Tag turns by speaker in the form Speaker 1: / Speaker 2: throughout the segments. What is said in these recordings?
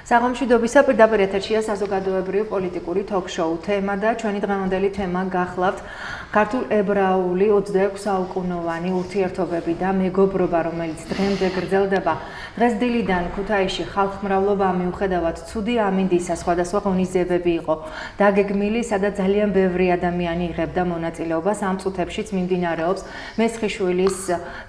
Speaker 1: საღამოშვიდობისა პირდაპირ ეთერშია საზოგადოებრივი პოლიტიკური ток-შოუ თემა და ჩვენი დღევანდელი თემა გახლავთ ქართულ ებრაული 26 საუკუნოვანი ურთიერთობები და მეგობრობა, რომელიც დღემდე გრძელდება. დღეს დილიდან ქუთაისში ხალხმრავლობა მიუხედავად ცუდი ამინდისა სხვადასხვა ღონისძიებები იყო დაგეგმილი, სადაც ძალიან ბევრი ადამიანი იღებდა მონაწილეობას. ამ წუთებშიც მიმდინარეობს მესხიშვილის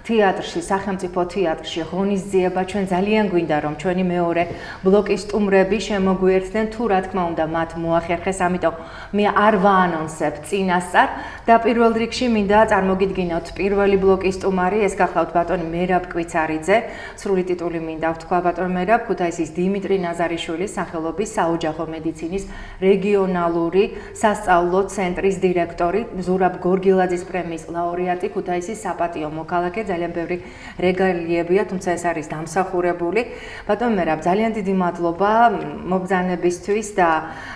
Speaker 1: თეატრში, სახელმწიფო თეატრში ღონისძიება. ჩვენ ძალიან გვინდა რომ ჩვენი მეორე ბლოკის სტუმრები შემოგვიერთდნენ, თუ რა თქმა უნდა მათ მოახერხეს, ამიტომ მე არ ვაანონსებ წინასწარ და პირველ რიგში მინდა წარმოგიდგინოთ პირველი ბლოკის სტუმარი, ეს გახლავთ ბატონი მერაბ კვიცარიძე, სრული ტიტული მინდა ვთქვა ბატონ მერაბ, ქუთაისის დიმიტრი ნაზარიშვილის სახელობის საოჯახო მედიცინის რეგიონალური სასწავლო ცენტრის დირექტორი, ზურაბ გორგილაძის პრემიის ლაურეატი, ქუთაისის საპატიო მოქალაქე, ძალიან ბევრი რეგალიებია, თუმცა ეს არის დამსახურებული. ბატონ მერაბ, ძალიან დიდი მადლობა მობრძანებისთვის და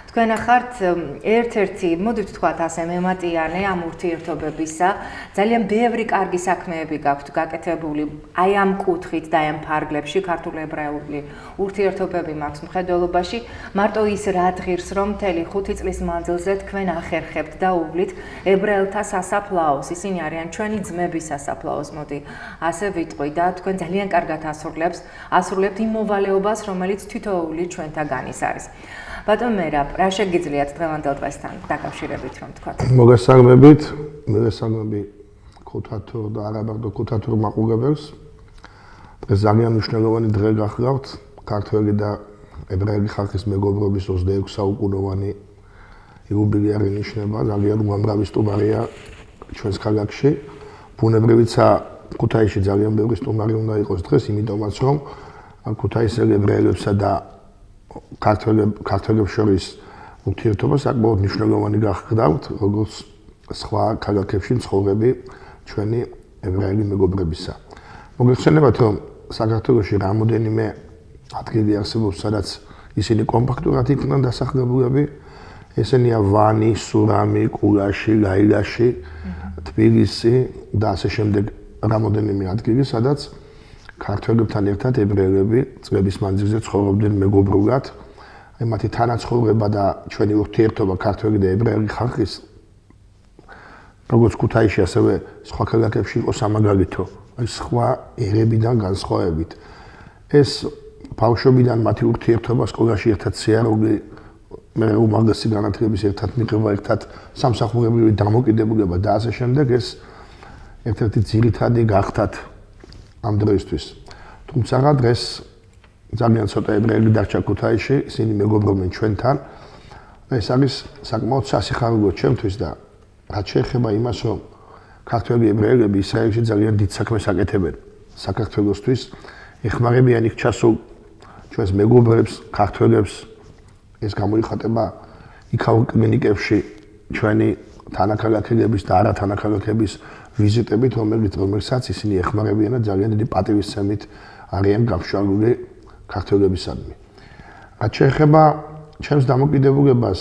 Speaker 1: თქვენ ახართ ერთ-ერთი, მოდით ვთქვათ ასე, მემატიანე ამ ურთიერთობებისა. ძალიან ბევრი კარგი საქმეები გაქვთ გაკეთებული აი ამ კუთხით და აი ამ ფარგლებში ქართულ-ებრაული ურთიერთობები მაქვს მხედველობაში. მარტო ის რა ღირს, რომ მთელი 5 წლის მანძილზე თქვენ ახერხებთ და უვლით ებრაელთა სასაფლაოს. ისინი არიან ჩვენი ძმების სასაფლაოს, მოდი ასე ვიტყვი და თქვენ ძალიან კარგად ასრულებთ იმ მოვალეობას, რომელიც თითოეული ჩვენთაგან ის არის. ბატონ მერაბ, რა შეგიძლიათ დღევანდელ დღესთან დაკავშირებით რომ თქვათ?
Speaker 2: მოგესალმებით, მოგესალმები ქუთათურ და არამარტო ქუთათურ მაყურებელს. დღეს ძალიან მნიშვნელოვანი დღე გახლავთ, ქართველი და ებრაელი ხალხის მეგობრობის 26 საუკუნოვანი იუბილეარი ნიშნება, ძალიან უამრავი სტუმარია ჩვენს ქალაქში. ბუნებრივიცა ქუთაისში ძალიან ბევრი სტუმარი უნდა იყოს დღეს, იმიტომაც რომ ქუთაისელ ებრაელებსა და ქართველებს შორის ურთიერთობა საკმაოდ მნიშვნელოვანი გახლავთ, როგორც სხვა ქალაქებში მცხოვრები ჩვენი ებრაელი მეგობრებისა. მოგეხსენებათ, რომ საქართველოში რამოდენიმე ადგილი არსებობს, სადაც ისინი კომპაქტურად იქნან დასახლებულები. ესენია ვანი, სურამი, კულაში, ლაილაში, თბილისი და ასე შემდეგ რამოდენიმე ადგილი, სადაც ქართველებთან ერთად ებრაელები წლების მანძილზე ცხოვრობდნენ მეგობრულად. აი მათი თანაცხოვრება და ჩვენი ურთიერთობა ქართველი და ებრაელი ხალხის როგორც ქუთაისში, ასევე სხვა ქალაქებში იყო სამაგალითო. აი სხვა ერებიდან განსხვავებით. ეს ბავშვობიდან მათი ურთიერთობა სკოლაში ერთად სიარული, მე უმაღლესი განათლების ერთად მიღება, ერთად სამსახურებრივი დამოკიდებულება და ასე შემდეგ ეს ერთ-ერთი ძირითადი გახდათ ამ დროისთვის. თუმცა დღეს ძალიან ცოტა ებრაელი დარჩა ქუთაისში, ისინი მეგობრობენ ჩვენთან. ეს არის საკმაოდ სასიხარულო ჩემთვის და რაც შეეხება იმას, რომ ქართველი ებრაელები ისრაელში ძალიან დიდ საქმეს აკეთებენ საქართველოსთვის, ეხმარებიან იქ ჩასულ ჩვენს მეგობრებს, ქართველებს. ეს გამოიხატება იქაურ კლინიკებში ჩვენი თანაქალაქეების და არათანაქალაქეების ვიზიტებით, რომელსაც ისინი ეხმარებიან და ძალიან დიდი პატივისცემით არიან გამშვალული ქართველებისადმი. რაც შეეხება ჩემს დამოკიდებულებას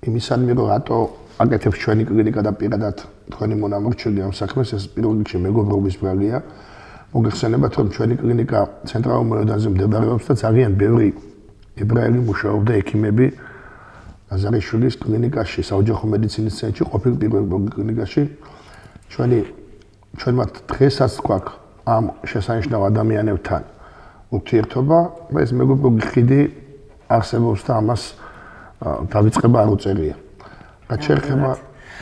Speaker 2: იმისადმი, რომ რატო აკეთებს ჩვენი კლინიკა და პირადად თქვენი მონამორჩილი ამ საქმეს, ეს პირველ რიგში მეგობრობის ბრალია. მოგეხსენებათ, რომ ჩვენი კლინიკა ცენტრალურ მოედანზე მდებარეობს და ძალიან ბევრი ებრაელი მუშაობდა ექიმები ნაზარიშვილის კლინიკაში, საოჯახო მედიცინის ცენტრში, ყოფილ პირველ კლინიკაში. ჩვენმა დღესაც გვაქვს ამ შესანიშნავ ადამიანებთან ურთიერთობა, ეს მეგობრობის ხიდი არსებობს და ამას დავიწყება არ უწერია. რაც შეეხება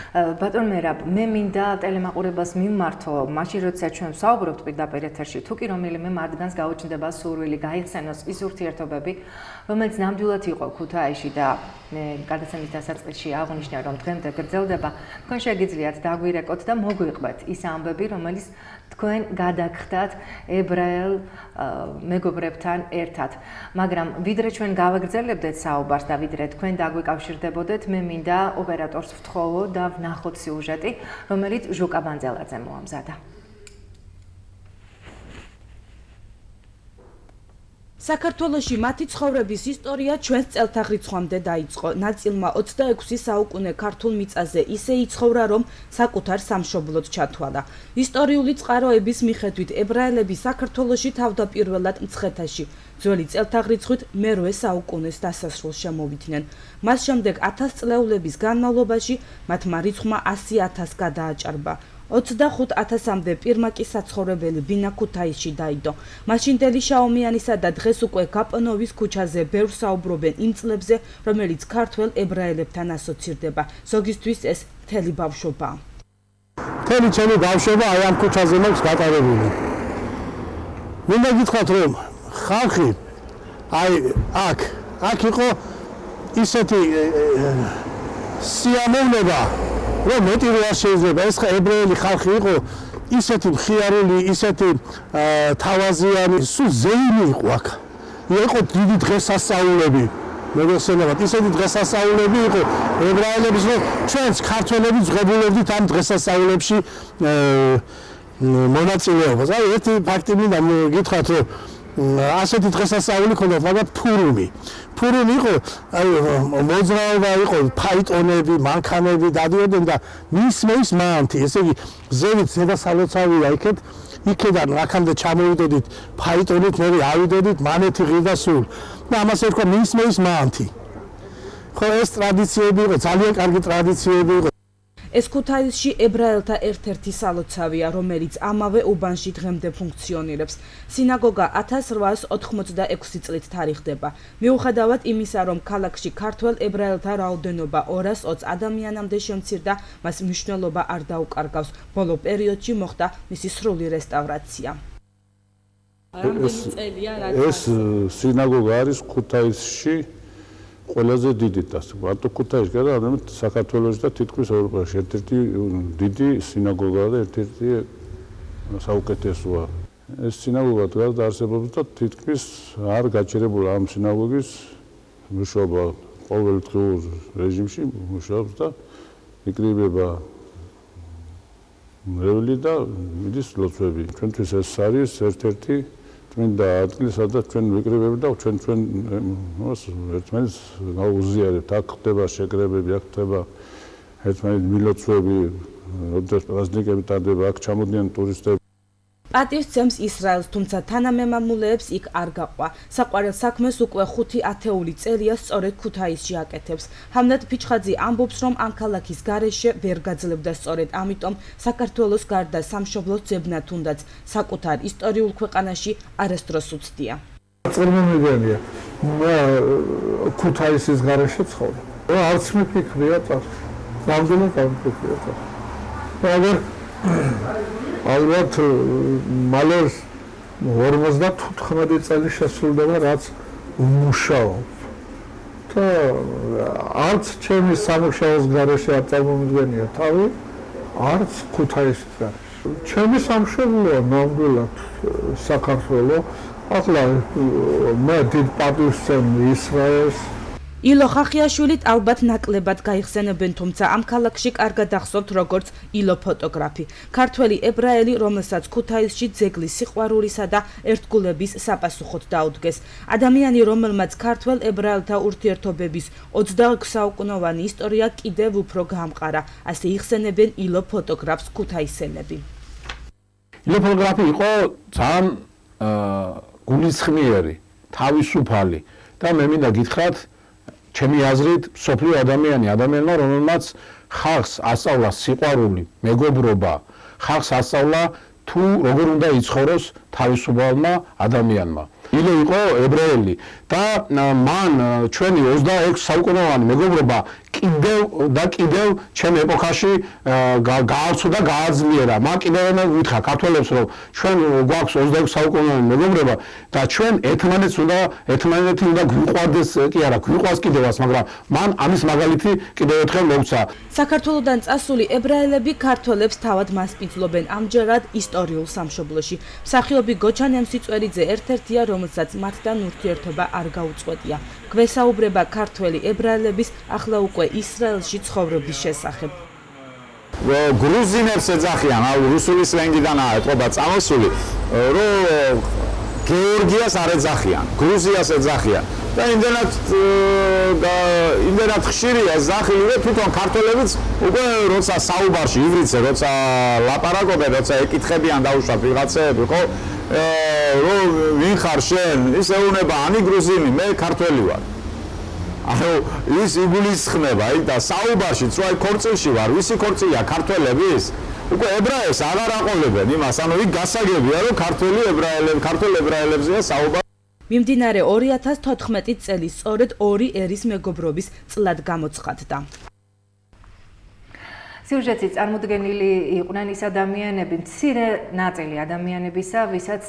Speaker 1: ბატონ მერაბ, მე მინდა ტელემაყურებელს მიმართო, მაშინ როცა ჩვენ ვსაუბრობთ პირდაპირ ეთერში, თუ კი რომელიმე მათგანს გაუჩნდება სურვილი გაიხსენოს ის ურთიერთობები, რომელიც ნამდვილად იყო ქუთაისში და მე გადაცემის დასაწყისში აღნიშნე, რომ დღემდე გრძელდება, თქვენ შეგიძლიათ დაგვირეკოთ და მოგვიყვეთ ის ამბები, რომელიც თქვენ გადაგხდათ ებრაელ მეგობრებთან ერთად. მაგრამ ვიდრე ჩვენ გავაგრძელებდეთ საუბარს და ვიდრე თქვენ დაგვიკავშირდებოდეთ, მე მინდა ოპერატორს ვთხოვო და ვნახოთ სიუჟეტი, რომელიც ჟუკა ბანძელაძე მოამზადა.
Speaker 3: საქართველოში მათი ცხოვრების ისტორია ჩვენს წელთაღრიცხვამდე დაიწყო. ნაწილმა 26 საუკუნე ქართულ მიწაზე ისე იცხოვრა, რომ საკუთარ სამშობლოდ ჩათვალა. ისტორიული წყაროების მიხედვით ებრაელები საქართველოში თავდაპირველად მცხეთაში ძველი წელთაღრიცხვით მე-8 საუკუნეს დასასრულს შემოვიდნენ. მას შემდეგ 1000 წლეულების განმავლობაში მათმა რიცხვმა 100.000 გადააჭარბა. 25.000-მდე პირმაკი საცხოვრებელი ბინა ქუთაისში დაიდო. მაშინდელი შაუმიანისა და დღეს უკვე გაპონოვის ქუჩაზე ბევრ საუბრობენ იმ წლებზე, რომელიც ქართველ ებრაელებთან ასოცირდება. ზოგისთვის ეს მთელი ბავშვობაა.
Speaker 4: მთელი ჩემი ბავშვობა აი ამ ქუჩაზე მაქვს გატარებული. მინდა გითხრათ, რომ ხალხი აი აქ იყო ისეთი სიამოვნება, რომ მეტი რა შეიძლება. ეს ებრაელი ხალხი იყო ისეთი მხიარული, ისეთი თავაზიანი, სულ ზეიმი იყო აქ. იყო დიდი დღესასწაულები. მეგობრებო, ისეთი დღესასწაულები იყო ებრაელების, რომ ჩვენც ქართველები ზღებულებდით ამ დღესასწაულებში მონაწილეობას. აი ერთი ფაქტი მინდა გითხრათ, რომ ასეთი დღესასწაული ქონდათ, მაგათ ფურუმი. ფურუმი იყო, აი მოძრაობა იყო, ფაიტონები, მანქანები დადიოდნენ და მის მანთი, ესე იგი ზევით ზედასალოცავია იქედან აქამდე ჩამოვიდოდით ფაიტონით, მე ავიდოდით მანეთი ღირდასრულ და ამას ერქვა მის მანთი. ხო, ეს ტრადიციები იყო, ძალიან კარგი ტრადიციები იყო.
Speaker 3: ეს ქუთაისში ებრაელთა ერთ-ერთი სალოცავია, რომელიც ამავე უბანში დღემდე ფუნქციონირებს. სინაგოგა 1886 წლით თარიღდება. მიუხედავად იმისა, რომ ქალაქში ქართველ ებრაელთა რაოდენობა 220 ადამიანამდე შემცირდა, მას მნიშვნელობა არ დაუკარგავს. ბოლო პერიოდში მოხდა მისი სრული რესტავრაცია.
Speaker 5: ეს სინაგოგა არის ქუთაისში ყველაზე დიდი და მარტო ქუთაისში არა, არამედ საქართველოში და თითქმის ევროპაში ერთ-ერთი დიდი სინაგოგაა და ერთ-ერთი საუკეთესოა. ეს სინაგოგა დღეს არსებობს და თითქმის არ გაჩერებულა ამ სინაგოგის მუშაობა ყოველდღიურ რეჟიმში მუშაობს და იკრიბება მრევლი და მიდის ლოცვები. ჩვენთვის ეს არის ერთ-ერთი წმინდა ადგილი, სადაც ჩვენ ვიკრიბებთ და ჩვენ ერთმანეთს გაუზიარებთ. აქ ხდება შეკრებები, აქ ხდება ერთმანეთის მილოცვები, როდესაც პრაზნიკები ტარდება, აქ ჩამოდიან ტურისტები.
Speaker 3: პატივს ცემს ისრაელს, თუმცა თანამემამულეებს იქ არ გაყვა. საყვარელ საქმეს უკვე 5 ათეული წელია სწორედ ქუთაისში აკეთებს. ჰამნად ფიჩხაძე ამბობს, რომ ამ ქალაქის გარეშე ვერ გაძლევდა სწორედ ამიტომ საქართველოს გარდა სამშობლოს ძებნა თუნდაც საკუთარ ისტორიულ ქვეყანაში არასდროს უცდია.
Speaker 4: წარმომიდგენია, ქუთაისის გარეშე ცხოვრობ. არც მიფიქრია წარ. ნამდვილად არ მიფიქრია წარ. ალბათ მალე 55 წელი შესრულდება, რაც ვმუშაობ. და არც ჩემი სამუშაოს გარეშე არ წარმომიდგენია თავი, არც ქუთაისის გარეშე. ჩემი სამშობლოა ნამდვილად საქართველო. ახლა მე დიდ პატივს ვცემ ისრაელს.
Speaker 3: ილო ხახიაშვილით ალბათ ნაკლებად გაიხსენებენ, თუმცა ამ ქალაქში კარგად ახსოვთ როგორც ილო ფოტოგრაფი. ქართველი ებრაელი, რომელსაც ქუთაისში ძეგლის სიყვარულისა და ერთგულების საპასუხოდ დაუდგეს. ადამიანი, რომელმაც ქართველ ებრაელთა ურთიერთობების 26 საუკუნოვანი ისტორია კიდევ უფრო გაამყარა. ასე იხსენებენ ილო ფოტოგრაფს ქუთაისელები.
Speaker 6: ილო ფოტოგრაფი იყო ძალიან გულისხმიერი, თავისუფალი და მე მინდა გითხრათ, ჩემი აზრით, სოფლიო ადამიანმა, რომელმაც ხალხს ასწავლა სიყვარული, მეგობრობა, ხალხს ასწავლა თუ როგორ უნდა იცხოვროს თავისუფალმა ადამიანმა. ილო იყო ებრაელი და მან ჩვენი 26 საუკუნოვანი მეგობრობა კიდევ ჩემ ეპოქაში გააცო და გააძლიერა. მან კიდევ ვითხრა ქართველებს, რომ ჩვენ გვაქვს 26 საუკუნოვანი მეგობრობა და ჩვენ ერთმანეთს უნდა გვიყვარდეს, კი არა, გვიყვარს კიდევაც, მაგრამ მან ამის მაგალითი კიდევ ერთხელ მოგცა.
Speaker 3: საქართველოდან წასული ებრაელები ქართველებს თავად მასპინძლობენ ამჯერად ისტორიულ სამშობლოში. მსახიობი გოჩან ემსიწვერიძე ერთ-ერთია, რომელსაც მათთან ურთიერთობა არ გაუწყვეტია. გვესაუბრება ქართველი ებრაელების ახლა უკვე ისრაელში ცხოვრების შესახებ.
Speaker 6: გრუზინებს ეძახიან, რუსული სლენგიდანაა ეთყობა წამოსული, რომ
Speaker 7: გეორგიას არ ეძახიან, გრუზიას ეძახიან. და იმდენად ხშირია ზახილი, რომ თვითონ ქართველებიც უკვე როცა საუბარში ივრითზე, როცა ლაპარაკობენ, როცა ეკითხებიან დაუშვათ ვიღაცები, ხო? რომ ვინ ხარ შენ? ის ეუბნება, ანი გრუზინი, მე ქართველი ვარ. ანუ ის იგულისხმება, და საუბარში, თუ აი ქორწილში ვარ, ვისი ქორწილია ქართველების? უკვე ებრაელს აღარ აყოლებენ იმას, ანუ იქ გასაგებია, რომ ქართველ ებრაელებზეა საუბარი.
Speaker 3: მიმდინარე 2014 წელი სწორედ ორი ერის მეგობრობის წლად გამოცხადდა.
Speaker 1: სიუჟეტში წარმოდგენილი იყვნენ ის ადამიანები, მცირე ნაწილი ადამიანებისა, ვისაც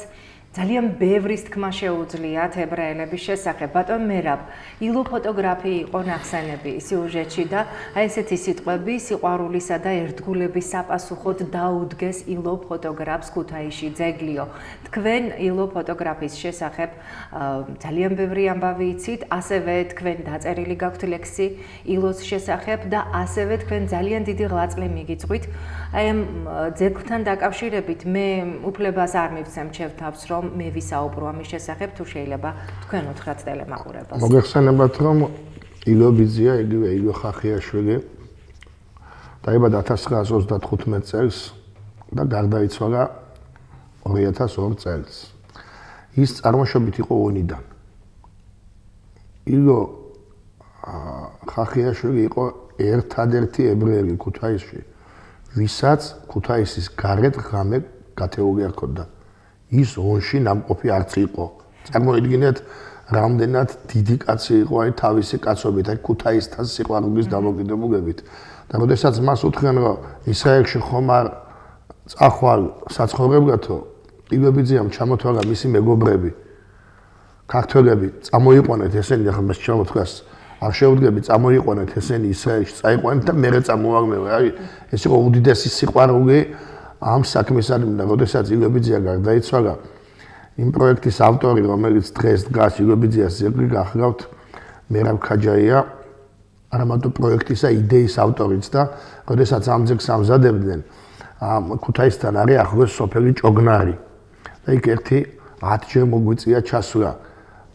Speaker 1: ძალიან ბევრის თქმა შეუძლიათ ებრაელების შესახებ. ბატონ მერაბ, ილო ფოტოგრაფი იყო ნახსენები სიუჟეტში და აი ესეთი სიტყვები სიყვარულისა და ერთგულების საპასუხოდ დაუდგეს ილო ფოტოგრაფს ქუთაისში ძეგლიო. თქვენ ილო ფოტოგრაფის შესახებ ძალიან ბევრი ამბავი იცით, ასევე თქვენ დაწერილი გაქვთ ლექსი ილოს შესახებ და ასევე თქვენ ძალიან დიდი ღვაწლი მიგიწვით. აი ამ ძეგლთან დაკავშირებით მე უფლებას არ მივცემ ჩემ თავს, რომ მე ვისაუბრო ამის შესახებ, თუ შეიძლება თქვენ უთხრათ ტელემაყურებელს.
Speaker 2: მოგეხსენებათ, რომ ილო ბიძია, იგივე ილო ხახიაშვილი დაიბადა 1935 წელს და გარდაიცვალა 2002 წელს. ის წარმოშობით იყო უნიდან. ილო ხახიაშვილი იყო ერთადერთი ებრაელი ქუთაისში, ვისაც ქუთაისის გარეთ ღამე კატეგორია ჰქონდა. ის ონში ნამყოფი არც იყო. წარმოიდგინეთ, რამდენად დიდი კაცი იყო აი თავისი კაცობით, აი ქუთაისთან სიყვარულის დამოკიდებულებით. და როდესაც მას უთხრენ, რომ ისრაელში ხომ არ წახვალ საცხოვრებლათო, ილობიძიამ ჩამოთვალა მისი მეგობრები, ქართველები, წამოიყვანეთ ესენი, ახლა მას ჩამოთქვას, არ შეუდგები წამოიყვანეთ ესენი ისრაელში, წაიყვანეთ და მერე წამოაღმევე. აი ეს იყო უდიდესი სიყვარული ამ საქმისადმი და როდესაც ილობიძია გარდაიცვალა, იმ პროექტის ავტორი, რომელიც დღეს დგას ილობიძიას ძეგლი გახლავთ მერაბ ქაჯაია, არამატო პროექტისა იდეის ავტორიც და როდესაც ამ ძეგლს ამზადებდნენ, ქუთაისთან არის ახლოს სოფელი ჭოგნარი და იქ ერთი 10 ჯერ მოგვიწია ჩასვლა.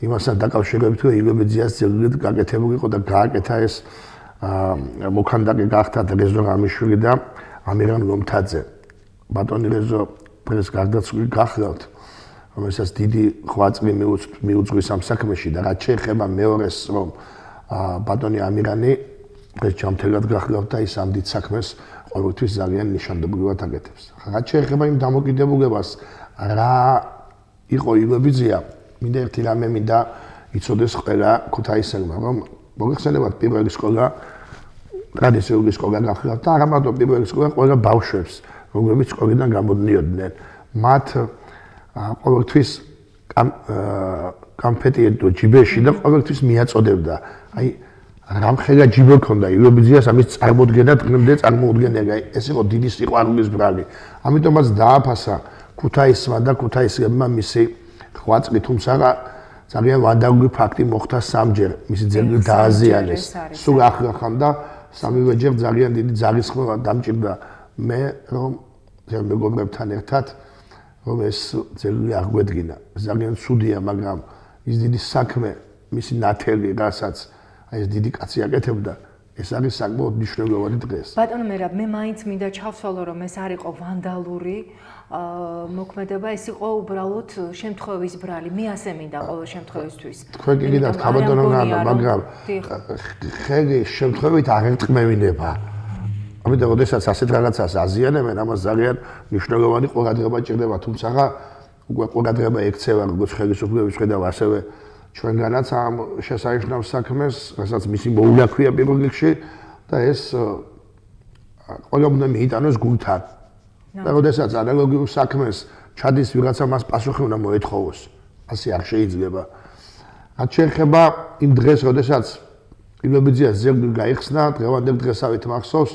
Speaker 2: იმასთან დაკავშირებით, რომ ილობიძიას ძეგლით გაკეთებული იყო და გააკეთა ეს მოქანდაკე გახდათ რეზო რამიშვილი და ამირან ლომთაძე. ბატონი რეზო დღეს გარდაცვლილი გახლავთ, რომელსაც დიდი ღვაწლი მიუძღვის ამ საქმეში და რაც შეეხება მეორეს, რომ ბატონი ამირანი დღეს ჯამთელად გახლავთ და ის ამ დიდ საქმეს ყოველთვის ძალიან ნიშანდობლივად აკეთებს. რაც შეეხება იმ დამოკიდებულებას, რა იყო ილობიძია, მინდა ერთი რამე მინდა იცოდეს ყველა ქუთაისელმა, რომ მოგეხსენებათ პირველი სკოლა, ტრადიციული სკოლა გახლავთ და არა მარტო პირველი სკოლა, ყველა ბავშვებს, რომლებიც სკოლიდან გამოდიოდნენ, მათ ყოველთვის კამფეტიედო ჯიბეში და ყოველთვის მიაწოდებდა. აი რამხელა ჯიბე ქონდა ილობიძიას ამის წარმოდგენა დღემდე წარმოუდგენელი. ეს იყო დიდი სიყვარულის ბრალი. ამიტომაც დააფასა ქუთაისმა და ქუთაისელებმა მისი ღვაწლი, თუმცა ძალიან ვანდალური ფაქტი მოხდა სამჯერ. მისი ძეგლი დააზიანეს. სულ ახლახან და სამივეჯერ ძალიან დიდი ძალისხმევა დამჭირდა მე, რომ მეგობრებთან ერთად რომ ეს ძეგლი აღგვედგინა. ძალიან ცუდია, მაგრამ ის დიდი საქმე, მისი ნათელი, რასაც აი ეს დიდი კაცი აკეთებდა, ეს არის საკმაოდ მნიშვნელოვანი დღეს.
Speaker 1: ბატონო მერაბ, მე მაინც მინდა ჩავსვალო, რომ ეს არ იყო ვანდალური მოქმედება, ეს იყო უბრალოდ შემთხვევის ბრალი. მე ასე მინდა ყოველ შემთხვევისთვის.
Speaker 2: თქვენ გიგიდათ ხაბატონო ნანა, მაგრამ ხელი შემთხვევით არ ერწყმევინება. ამიტომ როდესაც ასეთ რაღაცას აზიანებენ, ამას ძალიან მნიშვნელოვანი ყურადღება ჭირდება, თუმცა უკვე ყურადღება ექცევა როგორც ხელისუფლების ხედავ, ასევე ჩვენგანაც ამ შესანიშნავ საქმეს, რასაც მისი მოულა ქვია პირველ რიგში და ეს ყველა უნდა მიიტანოს გულთან. და როდესაც ანალოგიურ საქმეს ჩადის ვიღაცა, მას პასუხი უნდა მოეთხოვოს. ასე არ შეიძლება. რაც შეეხება იმ დღეს, როდესაც ილობიძიას ძეგლი გაიხსნა, დღევანდელ დღესავით მახსოვს,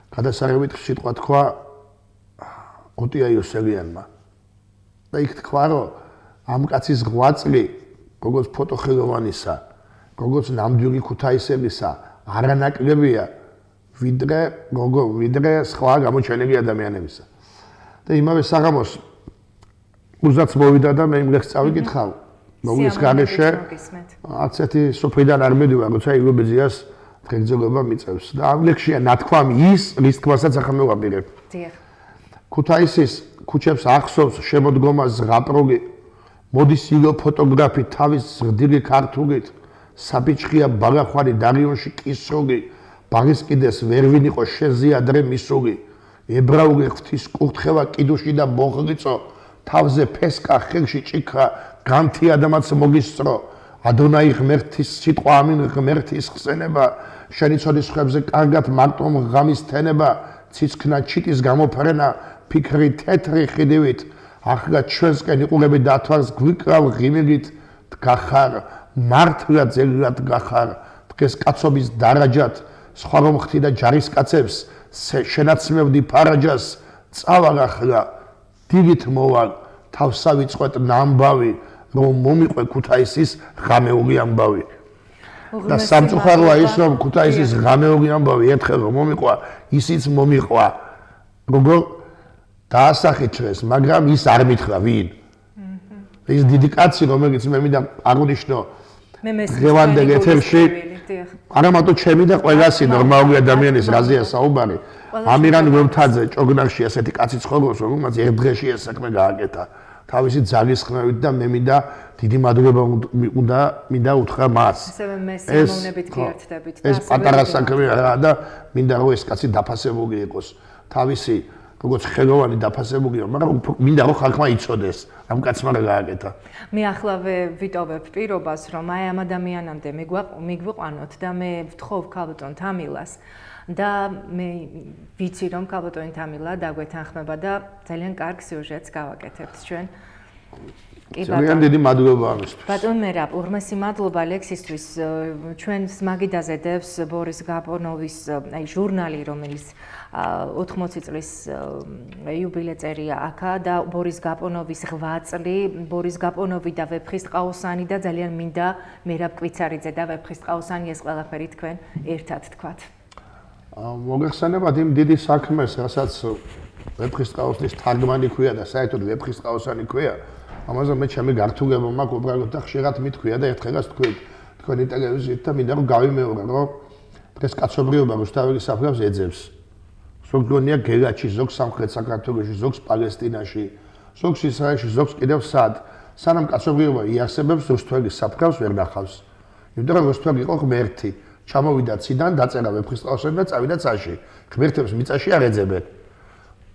Speaker 2: გადასაღებით სიტყვა თქვა ოტია იოსელიანმა. და იქ თქვა, რომ ამ კაცის ღვაწლი, როგორც ფოტოხელოვანისა, როგორც ნამდვილი ქუთაისელისა, არანაკლებია, ვიდრე სხვა გამოჩენილი ადამიანებისა. და იმავე საღამოს უზაც მოვიდა და მე იმ ლექსს წავიკითხავ. მოგის გარეშე არც ერთი სოფლიდან არ მედივარ, როცა ილობეზიას დღეგრძელობა მიწევს. და ამ ლექსშია ნათქვამი ის, რის თქმასაც ახლა მე ვაპირებ.
Speaker 1: დიახ.
Speaker 2: ქუთაისის ქუჩებს ახსოვს შემოდგომა ზღაპროგი, მოდის ილო ფოტოგრაფი თავის ზრდილი ქართულით, საბიჭხია ბაღახვარი დარიონში კისროგი, ბაღის კიდეს ვერ ვინიყო შეზიადრე მისოგი, ებრაული ღვთის კურთხევა კიდუში და მოღლიწო, თავზე ფესკა ხელში ჭიქა, განთი ადამიანს მოგისწრო, ადონაი ღმერთის სიტყვა ამინ ღმერთის ხსენება, შენი ცოდის ხებზე კარგად მარტომ ღამის თენება, ციცქნა ჩიტის გამოფრენა, ფიქრი თეთრი ხიდივით, ახლა ჩვენსკენ იყურები დათვარს გვიკრავ ღიმილით, დგახარ, მართლა ძელად გახარ, დღეს კაცობის დარაჯად, სხვა რომ ხთი და ჯარისკაცებს, შენაცმევდი ფარაჯას, წავალ ახლა, დილით მოვალ, თავსავიწყვეტ ნამბავი, რომ მომიყვე ქუთაისის ღამეული ამბავი. და სამწუხაროა ის, რომ ქუთაისის ღამეული ამბავი ერთხელ რომ მომიყვა, ისიც მომიყვა. როგორ დაასახით ჩვენს, მაგრამ ის არ მითხრა ვინ. ის დიდი კაცი, რომელიც მე მინდა აღნიშნო დღევანდელ ეთერში, არა მარტო ჩემი და ყველასი ნორმალური ადამიანის რაზეა საუბარი. ამირან ვემთაძე ჭოგნარში ასეთი კაცი ცხოვრობს, რომელმაც ერთ დღეში ეს საქმე გააკეთა. თავისი ძალის ხმევით და მე მინდა დიდი მადლობა მინდა უთხრა მას.
Speaker 1: ასევე მე სიამოვნებით გიერთდებით და
Speaker 2: ეს პატარა საქმე არა და მინდა რომ ეს კაცი დაფასებული იყოს. თავისი როგორც ხელოვანი დაფასებულიო, მაგრამ მინდა რომ ხალხმა იცოდეს, ამ კაცმა რა გააკეთა.
Speaker 1: მე ახლა ვიტოვებ პირობას, რომ აი ამ ადამიანამდე მიგვიყვანოთ და მე ვთხოვ ქალბატონ თამილას და მე ვიცი რომ ქალბატონი თამილა დაგვეთანხმება და ძალიან კარგ სიუჟეტს გავაკეთებთ ჩვენ.
Speaker 2: ძალიან დიდი მადლობა ამისთვის.
Speaker 1: ბატონ მერაბ, ურმესი მადლობა ლექსისთვის. ჩვენს მაგიდაზე დევს ბორის გაპონოვის აი ჟურნალი, რომელიც 80 წლის იუბილე წერია აქა და ბორის გაპონოვის 8 წლი, ბორის გაპონოვი და ვეფხისტყაოსანი და ძალიან მინდა მერაბ კვიცარიძე და ვეფხისტყაოსანი ეს ყველაფერი თქვენ ერთად თქვათ.
Speaker 2: მოგეხსენებათ იმ დიდი საქმეს, რასაც ვეფხისტყაოსნის თარგმანი ქვია და საერთოდ ვეფხისტყაოსანი ქვია. ამაზე მე ჩემი გართულება მაქვს უბრალოდ და ხშირად მithქვია და ერთხელაც თქვით თქვენი ტელევიზიით და მინდა რომ გავიმეორე რომ დღეს კაცობრიობა რუსთაველის საფრავს ეძებს. ზოგ გონია გელათში, ზოგ სამხრეთ საქართველოში, ზოგს პალესტინაში, ზოგს ისრაელში, ზოგს კიდევ სად. სანამ კაცობრიობა იარსებებს რუსთაველის საფრავს ვერ ნახავს. იმიტომ რომ რუსთაველი იყო ღმერთი. ჩამოვიდა ციდან, დაწერა ვეფხისტყაოსანი და წავიდა წაში. ღმერთებს მიწაში არ ეძებენ.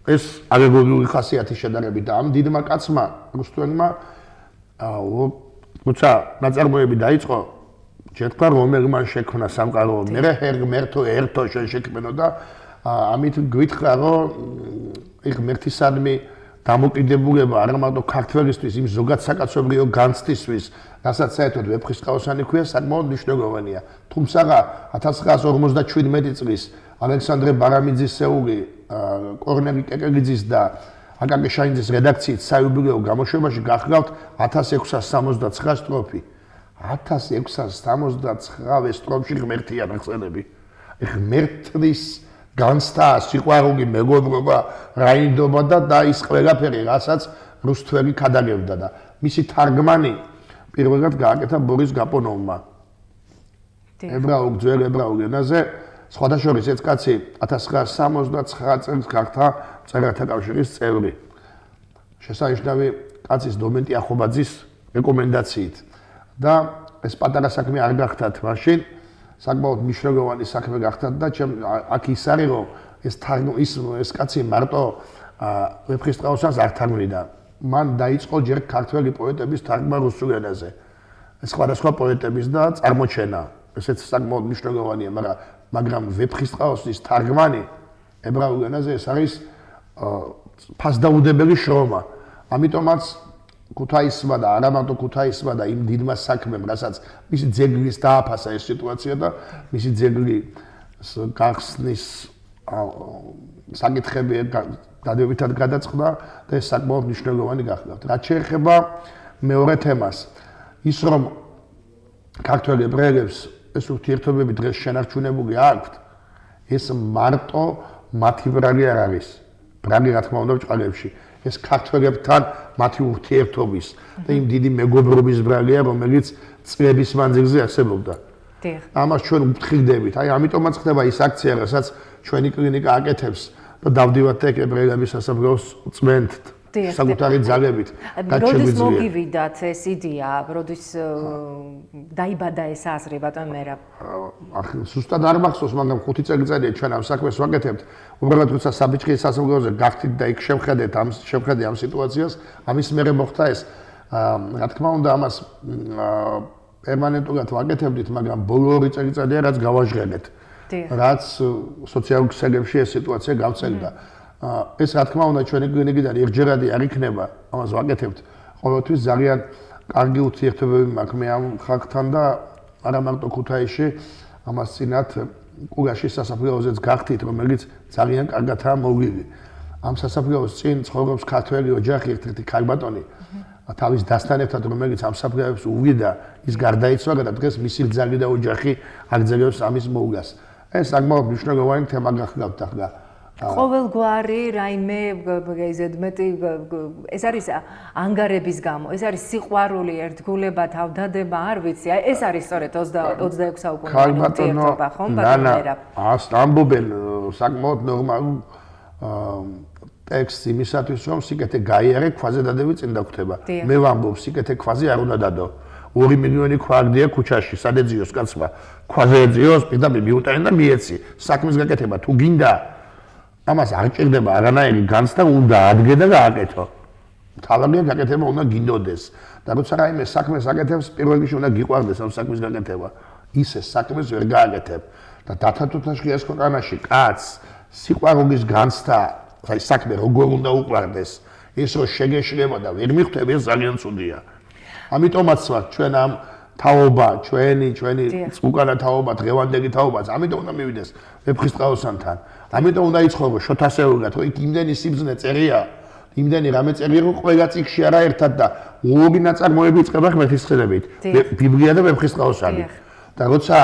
Speaker 2: ეს ალეგორიული ხასიათის შედარებით და ამ დიდმა კაცმა რუსთაველმა როცა ნაწარმოები დაიწყო, ჯერთხა რომელმა შექმნა სამყარო, მერე ღმერთო ერთო შენ შექმნო და ამით გვითხრა რომ ღმერთისადმი დამოკიდებულება არა მარტო ქართველისთვის, იმ ზოგად საკაცობრიო განცდისთვის, რასაც საერთოდ ვეფხისტყაოსანი ქვია, საკმაოდ მნიშვნელოვანია. თუმცა 1957 წლის ალექსანდრე ბარამიძის-სეული, კორნელი კეკელიძის და აკაკი შაინძის რედაქციით საიუბილეო გამოშვებაში გახლავთ 1669 სტროფი. 1669 სტროფში ღმერთია ნახსენები. ღმერთის განცდა, სიყვარული, მეგობრობა, რაინდობა და ის ყველაფერი, რასაც რუსთველი ქადაგებდა და მისი თარგმანი პირველად გააკეთა ბორის გაპონოვმა. ძველ ებრაულ ენაზე, სხვათა შორის ეს კაცი 1969 წელს გახდა მწერალთა კავშირის წევრი. შესანიშნავი კაცის დომენტი ახობაძის რეკომენდაციით და ეს პატარა საქმე არ გახდათ მაშინ, საკმაოდ მნიშვნელოვანი საქმე გახდათ და აქ ის არის რომ ეს კაცი მარტო ვეფხისტყაოსანს არ თარგმნიდა. მან დაიწყო ჯერ ქართველი პოეტების თარგმნა რუსულ ენაზე. სხვადასხვა პოეტების და წარმოჩენა. ესეც საკმაოდ მნიშვნელოვანია, მაგრამ ვეფხისტყაოსნის თარგმანი ებრაულ ენაზე ეს არის ფასდაუდებელი შრომა. ამიტომაც ქუთაისმა და არა მარტო ქუთაისმა და იმ დიდმა საქმემ, რასაც მისი ძეგლის დააფასა ეს სიტუაცია და მისი ძეგლის გახსნის საკითხები დადებითად გადაწყდა და ეს საკმაოდ მნიშვნელოვანი გახლავთ. რაც შეეხება მეორე თემას, ის რომ ქართველ ებრაელებს ეს ურთიერთობები დღეს შენარჩუნებული აქვთ, ეს მარტო მათი ბრალი არ არის. ბრალი რა თქმა უნდა ბჭყალებში. ეს ქართველებთან მათი ურთიერთობის და იმ დიდი მეგობრობის ბრალია, რომელიც წლების მანძილზე არსებობდა. ამას ჩვენ ვფრთხილდებით. აი, ამიტომაც ხდება ის აქცია, რასაც ჩვენი კლინიკა აკეთებს და დავდივართ და ებრაელების სასაფლაოს წმენთ საკუთარი ძალებით.
Speaker 1: როდის მოგივიდათ ეს იდეა, როდის დაიბადა ეს აზრი, ბატონ მერაბ?
Speaker 2: ზუსტად არ მახსოვს, მაგრამ 5 წელიწადია ჩვენ ამ საქმეს ვაკეთებთ. უბრალოდ როცა საბიჭრის სასაფლაოზე გავხდით და იქ შევხედე ამ სიტუაციას, ამის მერე მოხდა ეს. რა თქმა უნდა, ამას პერმანენტულად ვაკეთებდით, მაგრამ ბოლო 2 წელიწადია რაც გავაჟღერეთ. რაც სოციალურ ქსელებში ეს სიტუაცია გავწევდა. ეს რა თქმა უნდა ჩვენი კლინიკიდან ერთჯერადი არ იქნება, ამას ვაკეთებთ. ყოველთვის ძალიან კარგი ურთიერთობები მაქვს მე ამ ხალხთან და არა მარტო ქუთაისში, ამას წინათ კუგაშის სასაფლაოზეც გახდით, რომელიც ძალიან კარგადაა მოვლილი. ამ სასაფლაოს წინ ცხოვრობს ქართველი ოჯახი, ერთ-ერთი ქალბატონი, თავის დასთან ერთად, რომელიც ამ საფლავებს უვიდა, ის გარდაიცვალა და დღეს მისი რძალი და ოჯახი აგრძელებს ამის მოვლას. ეს საკმაოდ მნიშვნელოვანი თემა გახლავთ ახლა.
Speaker 1: ყოველგვარი რაიმე ზედმეტი ეს არის ანგარების გამო, ეს არის სიყვარული, ერთგულება, თავდადება, არ ვიცი, ეს არის სწორედ 26 საუკუნოვანი ურთიერთობა, ხომ ბატონო მერაბ?
Speaker 2: ამბობენ საკმაოდ ნორმალურ ტექსტს იმისათვის, რომ სიკეთე გაიარე, ქვაზე დადები წინ დაგხვდება. მე ვამბობ, სიკეთე ქვაზე არ უნდა დადო. 2 მილიონი ქვა აგდია ქუჩაში, სად ეძიოს კაცმა? ქვაზე ეძიოს, პირდაპირ მიუტანენ და მიეცი. საქმის გაკეთება თუ გინდა, ამას არ ჭირდება არანაირი განცდა, უნდა ადგე და გააკეთო. თავადია გაკეთება უნდა გინდოდეს. და როცა რაიმე საქმეს აკეთებს, პირველ რიგში უნდა გიყვარდეს ამ საქმის გაკეთება. ისე საქმეს ვერ გააკეთებ. და დათათუთაშხიას ქვეყანაში კაცს სიყვარულის განცდა, აი საქმე როგორ უნდა უყვარდეს, ის რო შეგეშლება და ვერ მიხვდები, ეს ძალიან ცუდია. ამიტომაც ვარ ჩვენ ამ თაობა, ჩვენი უკანა თაობა, დღევანდელი თაობაც, ამიტომ უნდა მივიდეს ვეფხისტყაოსანთან. ამიტომ უნდა იცხოვრო შოთასეულად, რომ იქ იმდენი სიბზნე წერია, იმდენი რამე წერია, რომ ყველა წიგნში არა ერთად და ორი ნაწარმოები იწყება ღმერთისხენებით, ბიბლია და ვეფხისტყაოსანი. და როცა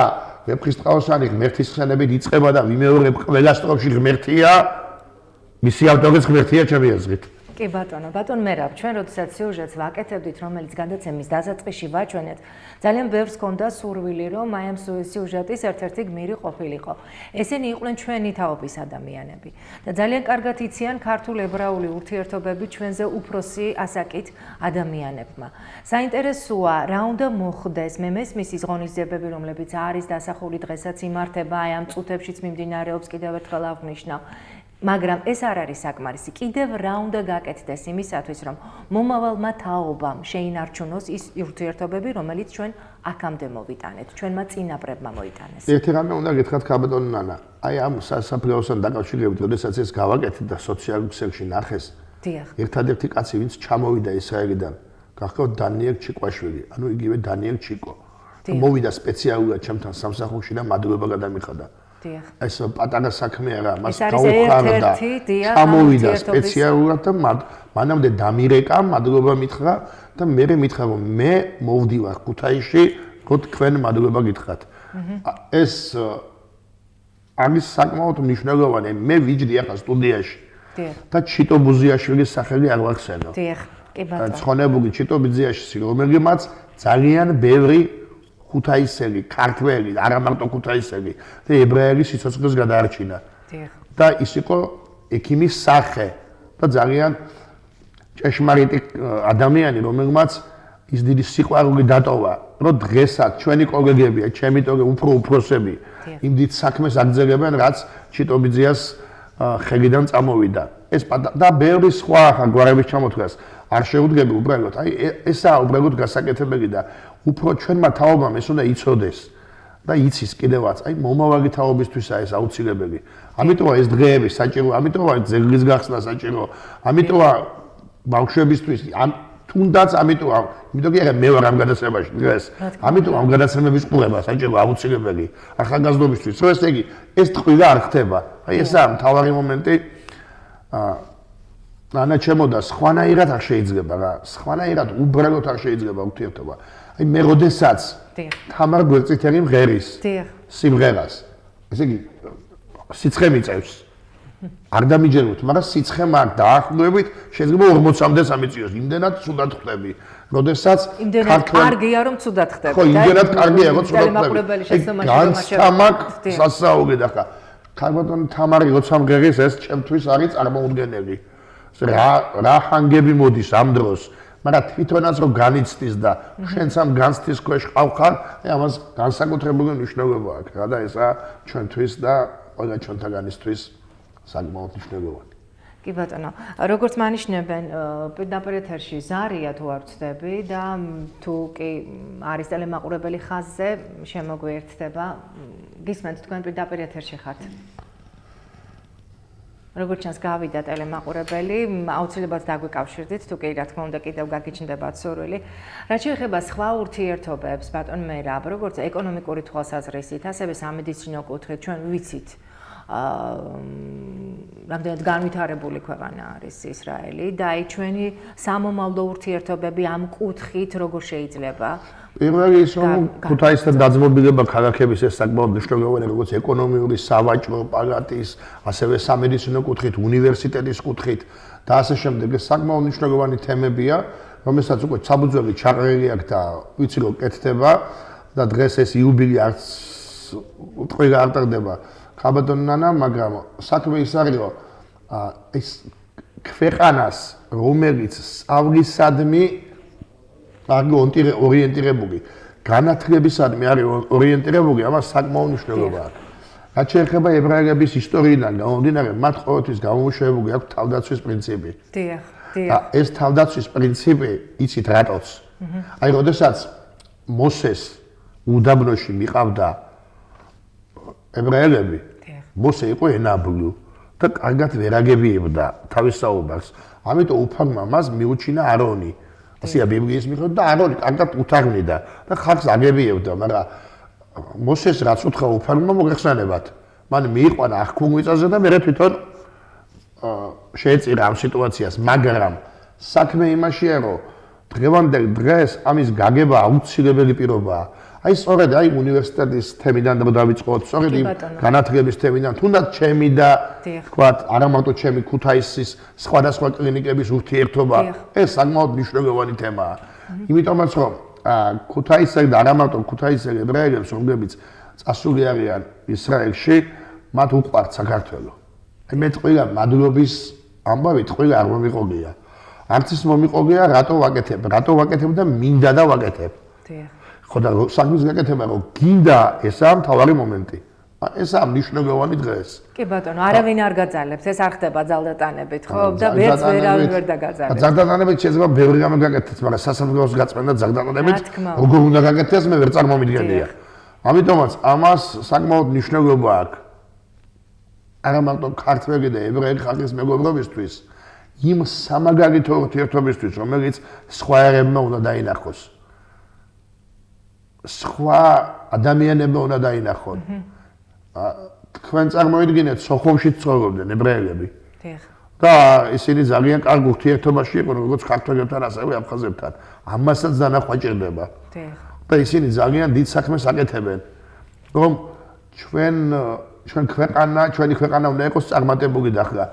Speaker 2: ვეფხისტყაოსანი ღმერთისხენებით იწყება და ვიმეორებ ყველა სტროფში ღმერთია, მისი ავტორიც ღმერთია ჩემი აზრით.
Speaker 1: კი ბატონო, ბატონ მერაბ, ჩვენ როდესაც სიუჟეტს ვაკეთებდით, რომელიც გადაცემის დასაწყისში ვაჩვენეთ, ძალიან ბევრს ჰქონდა სურვილი, რომ აი ამ სიუჟეტის ერთ-ერთი გმირი ყოფილიყო. ესენი იყვნენ ჩვენი თაობის ადამიანები და ძალიან კარგად იციან ქართულ ებრაული ურთიერთობები ჩვენზე უფროსი ასაკით ადამიანებმა. საინტერესოა, რა უნდა მოხდეს, მე მესმის ის ღონისძიებები, რომლებიც არის დასახული დღესაც იმართება, აი ამ წუთებშიც მიმდინარეობს, კიდევ ერთხელ აღვნიშნავ. მაგრამ ეს არ არის საკმარისი. კიდევ რა უნდა გაკეთდეს იმისათვის, რომ მომავალმა თაობამ შეინარჩუნოს ის ურთიერთობები, რომელიც ჩვენ აქამდე მოვიტანეთ, ჩვენმა წინაპრებმა მოიტანეს.
Speaker 2: ერთი რამე უნდა გითხრათ ქაბატონო ნანა, აი ამ სასაფლაოსთან დაკავშირებით, როდესაც ეს გავაკეთეთ და სოციალურ ქსელში ნახეს, ერთადერთი კაცი, ვინც ჩამოვიდა ისრაელიდან, გახდა დანიელ ჩიკვაშვილი, ანუ იგივე დანიელ ჩიკო. მოვიდა სპეციალურად ჩემთან სამსახურში და მადლობა გადამიხადა. ეს პატარა საქმე არა, მას გაუხარდა. ჩამოვიდა სპეციალურად და მანამდე დამირეკა, მადლობა მითხრა და მე მითხრა, რომ მე მოვდივარ ქუთაისში, რომ თქვენ მადლობა გითხრათ. ეს არის საკმაოდ მნიშვნელოვანი. მე ვიჯდი ახლა სტუდიაში. და ჩიტო ბუზიაშვილის სახელი არ ვახსენო.
Speaker 1: კი ბატონო.
Speaker 2: ცხონებული ჩიტო ბუზიაშვილი, რომელმაც ძალიან ბევრი ქუთაისელი, ქართველი, არა მარტო ქუთაისელი და ებრაელი სიცოცხლეს გადაარჩინა. და ის იყო ექიმის სახე და ძალიან ჭეშმარიტი ადამიანი, რომელმაც ის დიდი სიყვარული დატოვა, რომ დღესაც ჩვენი კოლეგებია, ჩემი უფრო უფროსები იმ დიდ საქმეს აგრძელებენ, რაც ჩიტობიძიას ხელიდან წამოვიდა. ეს და ბევრი სხვა გვარების ჩამოთვლას არ შეუდგები უბრალოდ. აი ესაა უბრალოდ გასაკეთებელი და უფრო ჩვენმა თაობამ ეს უნდა იცოდეს და იცის კიდევაც. აი მომავალი თაობისთვისაა ეს აუცილებელი. ამიტომაა ეს დღეები საჭირო, ამიტომაა ძეგლის გახსნა საჭირო, ამიტომაა ბავშვებისთვის, თუნდაც ამიტომ კი არა მე ვარ ამ გადაცემაში დღეს. ამიტომ ამ გადაცემების ყურება საჭირო აუცილებელი ახალგაზრდობისთვის. რომ ესე იგი ეს ტყუილა არ ხდება. აი ესაა მთავარი მომენტი. ანა ჩემოდა სხვანაირად არ შეიძლება რა. სხვანაირად უბრალოდ არ შეიძლება ურთიერთობა. აი მე როდესაც თამარ გვერდწითელი მღერის სიმღერას. ესე იგი სიცხე მიწევს. არ დამიჯერებთ, მაგრამ სიცხე მაქვს დაახლოებით შეიძლება 40-მდე სამიწიოს. იმდენად ცუდად ხდები. როდესაც
Speaker 1: იმდენად კარგია რომ ცუდად ხდები.
Speaker 2: ხო, იმდენად კარგია რომ ცუდად
Speaker 1: ტელემაყურებელი შეცდომაში
Speaker 2: განსთამაკ სასაუბრე და ხა. ქალბატონი თამარი როცა მღერის ეს ჩემთვის არის წარმოუდგენელი. რა ჰანგები მოდის ამ დროს, მაგრამ თვითონაც რომ განიცდის და შენც ამ განცდის ქვეშ ყავხარ, ამას განსაკუთრებული მნიშვნელობა აქვს რა და ესა ჩვენთვის და ყველა ჩვენთაგანისთვის საკმაოდ მნიშვნელოვანი.
Speaker 1: კი ბატონო, როგორც მანიშნებენ პირდაპირ ეთერში ზარია თუ არ ვცდები და თუ კი არის ტელემაყურებელი ხაზზე შემოგვიერთდება, გისმენთ თქვენ პირდაპირ ეთერში ხართ. როგორც ჩანს გავიდა ტელემაყურებელი, აუცილებლად დაგვიკავშირდით, თუ კი რა თქმა უნდა კიდევ გაგიჩნდებათ სურვილი. რაც შეეხება სხვა ურთიერთობებს, ბატონ მერაბ, როგორც ეკონომიკური თვალსაზრისით, ასევე სამედიცინო კუთხით, ჩვენ ვიცით რამდენად განვითარებული ქვეყანა არის ისრაელი და აი ჩვენი სამომავლო ურთიერთობები ამ კუთხით როგორ შეიძლება?
Speaker 2: პირველი ის რომ ქუთაისთან დაძმობილება ქალაქების ეს საკმაოდ მნიშვნელოვანი როგორც ეკონომიური, სავაჭრო, პალატის, ასევე სამედიცინო კუთხით, უნივერსიტეტის კუთხით და ასე შემდეგ ეს საკმაოდ მნიშვნელოვანი თემებია, რომელსაც უკვე საფუძველი ჩაყრილი აქვს და ვიცი რომ კეთდება და დღეს ეს იუბილე არც ყველა არ ტარდება. ხაბატონ ნანა, მაგრამ საქმე ის არის რომ ეს ქვეყანას რომელიც სწავლისადმი არის ორიენტირებული, განათლებისადმი არის ორიენტირებული, ამას საკმაოდ მნიშვნელობა აქვს. რაც შეეხება ებრაელების ისტორიიდან გამომდინარე, მათ ყოველთვის გამომუშავებული აქვს თავდაცვის პრინციპი.
Speaker 1: დიახ,
Speaker 2: და
Speaker 1: დიახ.
Speaker 2: ეს თავდაცვის პრინციპი იცით რატოც? აი, როდესაც მოსეს უდაბნოში მიყავდა ებრაელები, მოსე იყო ენაბლუ და კარგად ვერ აგებიებდა თავის საუბარს. ამიტომ უფალმა მას მიუჩინა არონი. ასეა ბიბლიის მიხედვით და არონი კარგად უთარგმნიდა და ხალხს აგებიებდა, მაგრამ მოსეს რაც უთხრა უფალმა მოგეხსენებათ. მან მიიყვანა აღქმულმიწაზე და მე თვითონ შეეწირა ამ სიტუაციას, მაგრამ საქმე იმაშია, რომ დღევანდელ დღეს ამის გაგება აუცილებელი პირობაა. აი სწორედ აი უნივერსიტეტის თემიდან რომ დავიწყოთ, სწორედ იმ განათლების თემიდან, თუნდაც ჩემი და თქვათ, არა მარტო ჩემი ქუთაისის სხვადასხვა კლინიკების ურთიერთობა, ეს საკმაოდ მნიშვნელოვანი თემაა. იმიტომაც რომ ქუთაისელი და არა მარტო ქუთაისელი ებრაელებს, რომლებიც წასული არიან ისრაელში, მათ უყვართ საქართველო. აი მე ყველა მადლობის ამბავით ყველა არ მომიყოლია. არც ის მომიყოლია, რატო ვაკეთებ და მინდა და ვაკეთებ.
Speaker 1: დიახ.
Speaker 2: ხო და საქმის გაკეთება რომ გინდა ესაა მთავარი მომენტი. ესაა მნიშვნელოვანი დღეს.
Speaker 1: კი ბატონო, არავინ არ გაძალებს, ეს არ ხდება ძალდატანებით, ხო? და ვერც ვერავინ ვერ დაგაძალებს.
Speaker 2: ძალდატანებით შეიძლება ბევრი რამე გაკეთდეს, მაგრამ სასამართლოს გაწმენდა ძალდატანებით როგორ უნდა გაკეთდეს, მე ვერ წარმომიდგენია. ამიტომაც ამას საკმაოდ მნიშვნელობა აქვს. არა მარტო ქართველი და ებრაელი ხალხის მეგობრობისთვის, იმ სამაგალითო ურთიერთობისთვის, რომელიც სხვა ერებმა უნდა დაინახოს. სხვა ადამიანებმა უნდა დაინახონ. თქვენ წარმოიდგინეთ, სოხუმში ცხოვრობდნენ ებრაელები.
Speaker 1: დიახ.
Speaker 2: და ისინი ძალიან კარგ ურთიერთობაში იყვნენ, როგორც ქართველებთან, ასევე აფხაზებთან. ამასაც დანახვა ჭირდება.
Speaker 1: დიახ.
Speaker 2: და ისინი ძალიან დიდ საქმეს აკეთებენ, რომ ჩვენი ქვეყანა უნდა იყოს წარმატებული და ახლა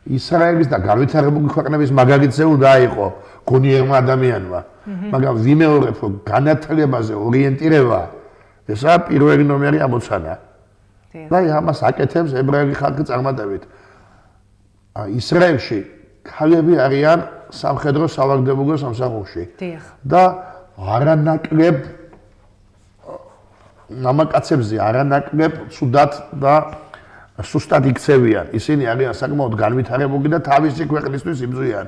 Speaker 2: ისრაელის და განვითარებული ქვეყნების მაგალითზე უნდა აიყო გონიერმა ადამიანმა. მაგრამ ვიმეორებ, რომ განათლებაზე ორიენტირება ესაა პირველი ნომერი ამოცანა. და ამას აკეთებს ებრაელი ხალხი წარმატებით. ისრაელში ქალები არიან სამხედრო სავალდებულო სამსახურში. და არანაკლებ მამაკაცებზე არანაკლებ ცუდად და სუსტად იქცევიან. ისინი არიან საკმაოდ განვითარებული და თავისი ქვეყნისთვის იბრძვიან.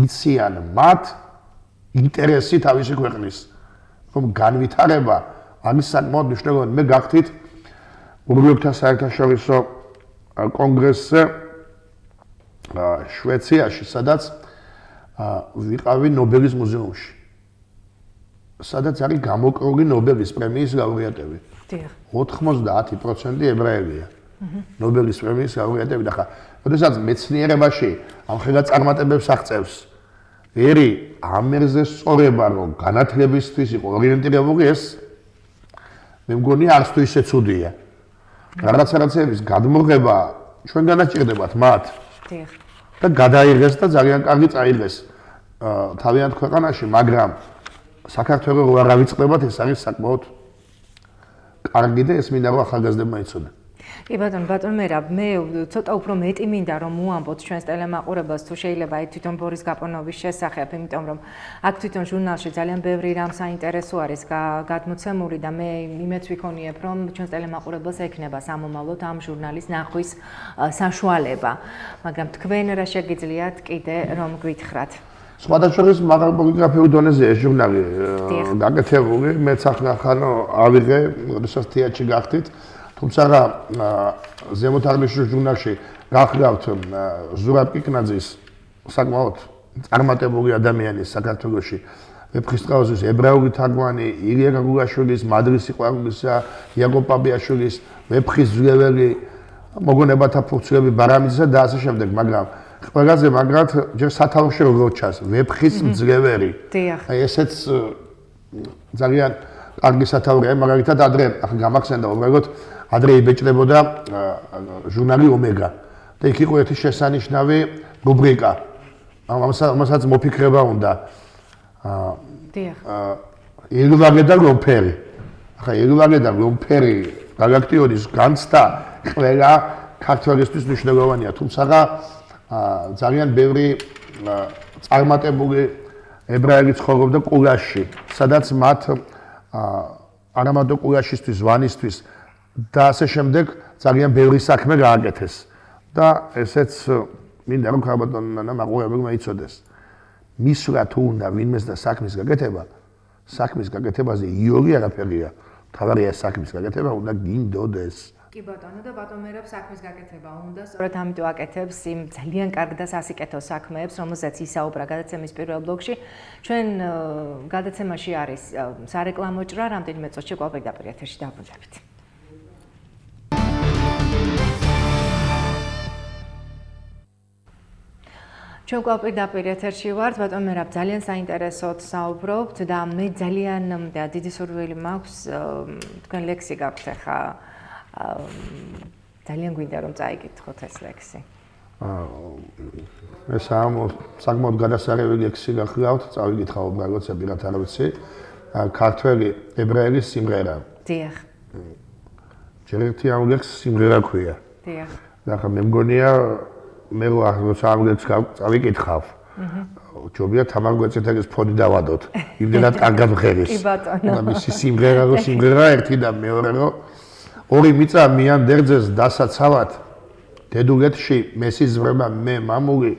Speaker 2: იციან მათ ინტერესი თავისი ქვეყნის. რომ განვითარება არის საკმაოდ მნიშვნელოვანი. მე გახდით ურბიოქთა საერთაშორისო კონგრესზე შვეიცარიაში, სადაც ვიყავი ნობელის მუზეუმში. სადაც არის გამოკრული ნობელის პრემიის ლაურეატები. 90% ებრაელია. ნობელის პრემიის ლაურეატები და ხა, როდესაც მეცნიერებაში ამხელა წარმატებებს აღწევს, ერი ამერზე სწორება, რომ განათლებისთვის იყო ორიენტირებული, ეს მე მგონი არც თუ ისე ცუდია. რაღაცების გადმოღება ჩვენ განაჭირდებათ მათ
Speaker 1: დიახ.
Speaker 2: და გადაიღეს და ძალიან კარგი წაიღეს თავიანთ ქვეყანაში, მაგრამ საქართველოს რო არ ავიწყდებათ, ეს არის საკმაოდ კარგი და ეს მინდა რომ ახალგაზრდებმა იცოდნენ.
Speaker 1: კი ბატონო მერაბ, მე ცოტა უფრო მეტი მინდა რომ მოამბოთ ჩვენს ტელემაყურებელს თუ შეიძლება აი თვითონ ბორის გაპონოვის შესახებ, იმიტომ რომ აქ თვითონ ჟურნალში ძალიან ბევრი რამ საინტერესო არის გადმოცემული და მე იმეც ვიქონიებ რომ ჩვენს ტელემაყურებელს ექნება სამომავლოდ ამ ჟურნალის ნახვის საშუალება, მაგრამ თქვენ რა შეგიძლიათ კიდე რომ გვითხრათ?
Speaker 2: სხვადასხვა მაგალითად დონეზე ეს ჟურნალი გაკეთებული, მეც ახლა ავიღე, როდესაც თეატრში გახდით. თუმცა ზემოთ აღნიშნულ ჟურნალში გახლავთ ზურაბ კიკნაძის საკმაოდ წარმატებული ადამიანი საქართველოში, ვეფხისტყაოსის ებრაული თარგმანი, ილია გაგუაშვილის, მადრის სიყვარულისა, იაკობ პაპიაშვილის, ვეფხის ძვლეველი, მოგონებათა ფურცლები ბარამიძისა და ასე შემდეგ, მაგრამ ყველაზე მაგრად ჯერ სათავეში როგორ ჩას, ვეფხის ძვლეველი.
Speaker 1: დიახ.
Speaker 2: აი ესეც ძალიან კარგი სათავეა, მაგალითად ადრე ახლა გამახსენდა უბრალოდ ადრე იბეჭდებოდა ჟურნალი ომეგა და იქ იყო ერთი შესანიშნავი რუბრიკა. ამასაც მოფიქრება უნდა.
Speaker 1: დიახ.
Speaker 2: ელვაგე და რომფერი. ახლა ელვაგე და რომფერი გაგაქტიონის განცდა ყველა ქართველისთვის მნიშვნელოვანია, თუმცა ძალიან ბევრი წარმატებული ებრაელი ცხოვრობდა ყურაში, სადაც მათ არამარტო ყურაშისთვის, ვანისთვის და ასე შემდეგ ძალიან ბევრი საქმე გააკეთეს და ესეც მინდა რომ ქალბატონმა მაყურებელმა იცოდეს. მისვლა თუ უნდა ვინმეს და საქმის გაკეთება, საქმის გაკეთებაზე იორი არაფერია. თავარია საქმის გაკეთება უნდა გინდოდეს.
Speaker 1: კი ბატონო და ბატონ მერაბ საქმის გაკეთება უნდა, სწორედ ამიტომ აკეთებს იმ ძალიან კარგ და სასიკეთო საქმეებს, რომელზეც ისაუბრა გადაცემის პირველ ბლოკში. ჩვენ გადაცემაში არის სარეკლამო ჭრა, რამდენიმე წუთში კვალპირდაპირ ეთერში დაბრუნდებით. ჩვენ კვალპირდაპირ ეთერში ვართ, ბატონ მერაბ, ძალიან საინტერესოდ საუბრობთ და მე ძალიან დიდი სურვილი მაქვს თქვენ ლექსი გაქვთ ახლა. ძალიან გვინდა რომ წაიკითხოთ ეს ლექსი.
Speaker 2: ეს საკმაოდ გადასარევი ლექსი გახლავთ, წავიკითხავ უბრალოდ პირად არ ვიცი. ქართველი ებრაელის სიმღერა.
Speaker 1: დიახ.
Speaker 2: ჯერ ერთი ამ ლექსს სიმღერა ქვია.
Speaker 1: დიახ.
Speaker 2: და ახლა მე მგონია მე როცა ამ ლექსს წავიკითხავ. ჯობია თამარ გვეწეთაგის ფონი დავადოთ. იმდენად კარგად მღერის.
Speaker 1: კი ბატონო.
Speaker 2: და მისი სიმღერა ერთი და მეორე ორი მიწა მიანდერძეს დასაცავად დედულეთში მესიზრება მე მამული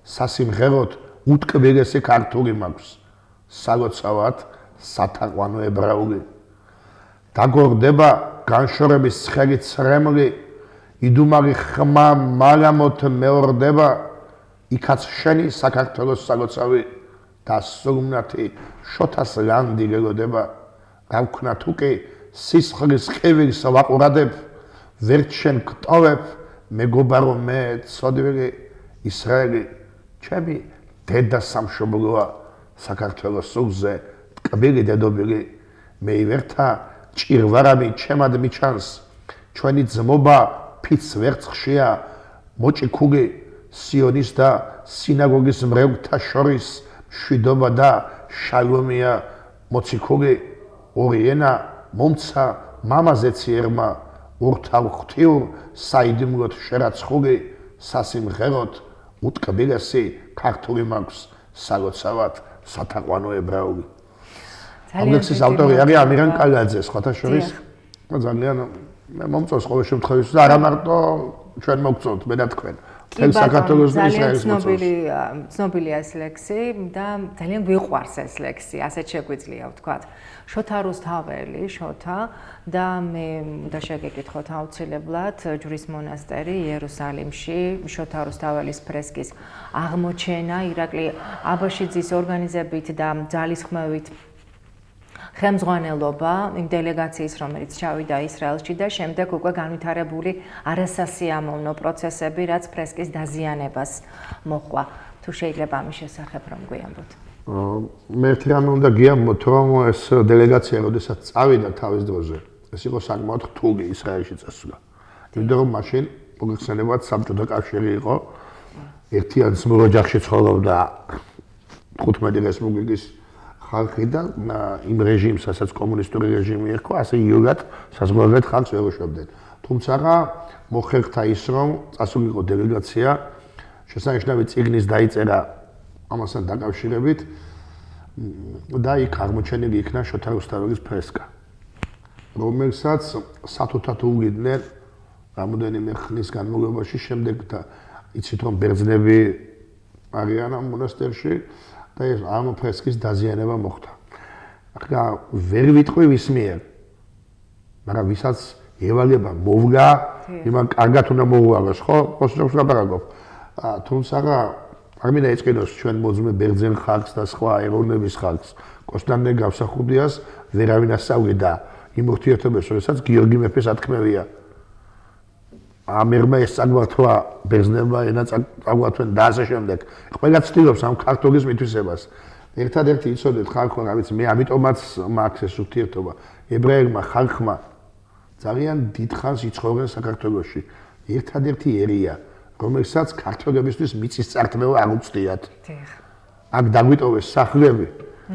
Speaker 2: სასიმღეროთ უტკბილესი ქართული მაქვს სალოცავად სათაყვანო ებრაული დაგორდება განშორების ცხელი ცრემლი იდუმარი ხმა მალამოთ მეორდება იქაც შენი საქართველოს სალოცავი და სულმნათი შოთას ლანდი გელოდება რა ვქნა თუ კი სისხლის ხევილს ვაყურადებ ვერც შენ გტოვებ მეგობარო მე ცოდვილი ისრაელი ჩემი დედა სამშობლოა საქართველოს სულზე ტკბილი დედობილი მე ივერთა ჭირვარამი ჩემად მიჩანს ჩვენი ძმობა ფიც ვერცხშია მოჭიქული სიონის და სინაგოგის მრევლთა შორის მშვიდობა და შალომია მოციქული ორი ენა მომცა მამაზეციერმა ურთავ ღვთიურ საიდუმლოდ შერაცხული სასიმღეროთ უტკბილესი ქართული მაქვს სალოცავად სათაყვანო ებრაული. ამ ლექსის ავტორი არის ამირან კალაძე, სხვათა შორის ძალიან მომწონს ყოველ შემთხვევაში და არა მარტო ჩვენ მოგწონთ მე და თქვენ.
Speaker 1: კი ბატონო, ძალიან ცნობილია ეს ლექსი და ძალიან გვიყვარს ეს ლექსი, ასეთ შეგვიძლია ვთქვათ. შოთა რუსთაველი, შოთა და მე უნდა შეგეკითხოთ აუცილებლად ჯვრის მონასტერი იერუსალიმში, შოთა რუსთაველის ფრესკის აღმოჩენა ირაკლი აბაშიძის ორგანიზებით და ძალისხმევით ხელმძღვანელობა იმ დელეგაციის, რომელიც ჩავიდა ისრაელში და შემდეგ უკვე განვითარებული არასასიამოვნო პროცესები, რაც ფრესკის დაზიანებას მოჰყვა. თუ შეიძლება ამის შესახებ რომ გვიამბოთ.
Speaker 2: მე ერთი რამე უნდა გიამბოთ, რომ ეს დელეგაცია, როდესაც წავიდა თავის დროზე, ეს იყო საკმაოდ რთული ისრაელში წასვლა. იმიტომ რომ მაშინ მოგეხსენებათ საბჭოთა კავშირი იყო. ერთიან ძმურ ოჯახში ცხოვრობდა 15 რესპუბლიკის ხალხი და იმ რეჟიმს, რასაც კომუნისტური რეჟიმი ერქვა, ასე იურად საზღვარგარეთ ხალხს ვერ უშვებდნენ. თუმცა მოხერხდა ის, რომ წასულიყო დელეგაცია, შესანიშნავი წიგნის დაიწერა ამასთან დაკავშირებით და იქ აღმოჩენილი იქნა შოთა რუსთაველის ფრესკა, რომელსაც სათუთად უვლიდნენ რამოდენიმე ხნის განმავლობაში. შემდეგ და იცით რომ ბერძნები არიან ამ მონასტერში და ეს ამ ფრესკის დაზიანება მოხდა. ახლა ვერ ვიტყვი ვის მიერ, მაგრამ ვისაც ევალება მოვგა, იმან კარგად უნდა მოუაღოს, ხო? ხოსრობს ლაპარაკობ. თუმცა არ მინდა ეწყინოს ჩვენ მოძმე ბერძენ ხალხს და სხვა ეროვნების ხალხს. კონსტანტინე გავსახურდიას ვერავინ ასწავლიდა იმ ურთიერთობებს, როდესაც გიორგი მეფეს ათქმევია. ამერმა ეს წაგვართვა ბერძნებმა ენა წაგვართვენ და ასე შემდეგ. ყველა ცდილობს ამ ქართულის მითვისებას. ერთადერთი იცოდეთ ხალხო, რა ვიცი, მე ამიტომაც მაქვს ეს ურთიერთობა. ებრაელმა ხალხმა ძალიან დიდხანს იცხოვრენ საქართველოში. ერთადერთი ერია, რომელსაც ქართველებისთვის მიწის წართმევა არ უცდიათ. აქ დაგვიტოვეს სახლები,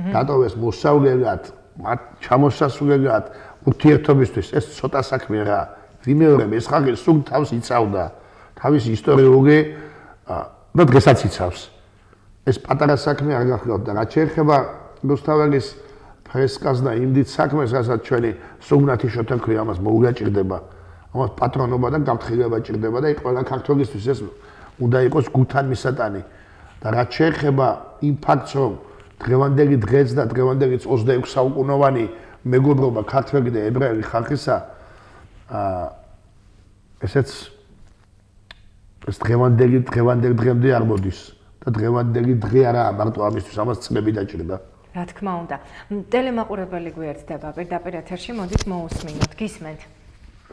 Speaker 2: დატოვეს მოსავლელად, მათ ჩამოსასვლელად, ურთიერთობისთვის ეს ცოტა საქმე რა. ვიმეორებ, ეს ხალხი სულ თავს იცავდა, თავისი ისტორიული და დღესაც იცავს. ეს პატარა საქმე არ გახლავთ და რაც შეეხება რუსთაველის ფრესკას და იმდით საქმეს, რასაც ჩვენი სუგნათი შოთა ქვია, ამას მოუგაჭირდება. ამას პატრონობა და გამთხილება ჭირდება და ყველა ქართველისთვის ეს უნდა იყოს გულთან მისატანი. და რაც შეეხება იმ ფაქტს, რომ დღევანდელი დღეც და დღევანდელი 26 საუკუნოვანი მეგობრობა ქართველი და ებრაელი ხალხისა, ესეც ეს დღევანდელი დღემდე არ მოდის და დღევანდელი დღე არაა მარტო ამისთვის, ამას წლები დაჭირდა.
Speaker 1: რა თქმა უნდა. ტელემაყურებელი გვერდება პირდაპირ ეთერში, მოდით მოусმინოთ. გისმენთ?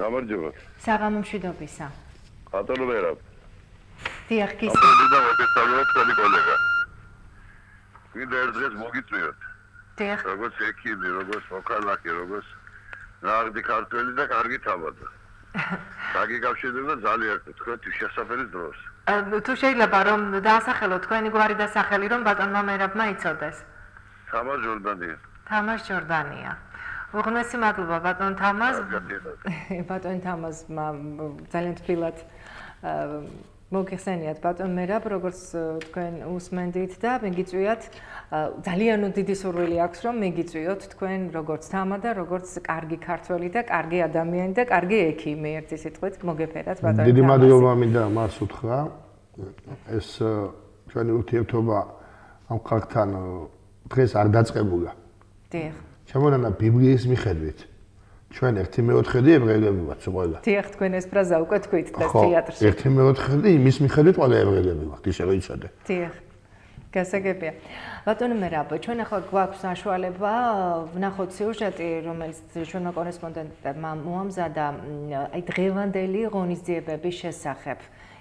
Speaker 8: გამარჯობა.
Speaker 1: საღამო მშვიდობისა.
Speaker 8: ბატონო მერაბ.
Speaker 1: დიახ, გისმენთ.
Speaker 8: და მოგესალმებით თქვენი კოლეგა. კიდევ ერთ დღეს მოგიწვიოთ.
Speaker 1: დიახ.
Speaker 8: როგორც ექიმი, როგორც მოქალაქე, როგორც ნაღდი ქართველი და კარგი თამადა. დაგიკავშირდება ძალიან თქვენი შესაძლებლის დროს.
Speaker 1: თუ შეიძლება რომ დაასახელოთ თქვენი გვარი და სახელი, რომ ბატონმა მერაბმა იცოდეს.
Speaker 8: თამაზ ჯორდანია.
Speaker 1: თამაზ ჯორდანია. უღმესი მადლობა ბატონ თამაზ. ბატონ თამაზმა ძალიან თბილად მოგიხსენიათ ბატონ მერაბ, როგორც თქვენ უსმენდით და მიგიწვიათ ძალიან დიდი სურვილი აქვს რომ მიგიწვიოთ თქვენ როგორც თამა და როგორც კარგი ქართველი და კარგი ადამიანი და კარგი ექიმი ერთი სიტყვით მოგეფერათ ბატონ თამაზ.
Speaker 2: დიდი მადლობა მინდა მას უთხრა. ეს ჩვენი ურთიერთობა ამ ხალხთან დღეს არ დაწყებულა.
Speaker 1: დიახ.
Speaker 2: შემონანა ბიბლიის მიხედვით ჩვენ 1/4 ებრაელები ვართ ყველა.
Speaker 1: დიახ, თქვენ ეს ფრაზა უკვე თქვით დღეს თეატრში.
Speaker 2: 1/4 იმის მიხედვით ყველა ებრაელები ვართ, ისე რომ იცოდე.
Speaker 1: დიახ. გასაგებია. ბატონო მერაბ, ჩვენ ახლა გვაქვს საშუალება ვნახოთ სიუჟეტი, რომელიც ჩვენმა კორესპონდენტებმა მოამზადა აი დღევანდელი ღონისძიებების შესახებ.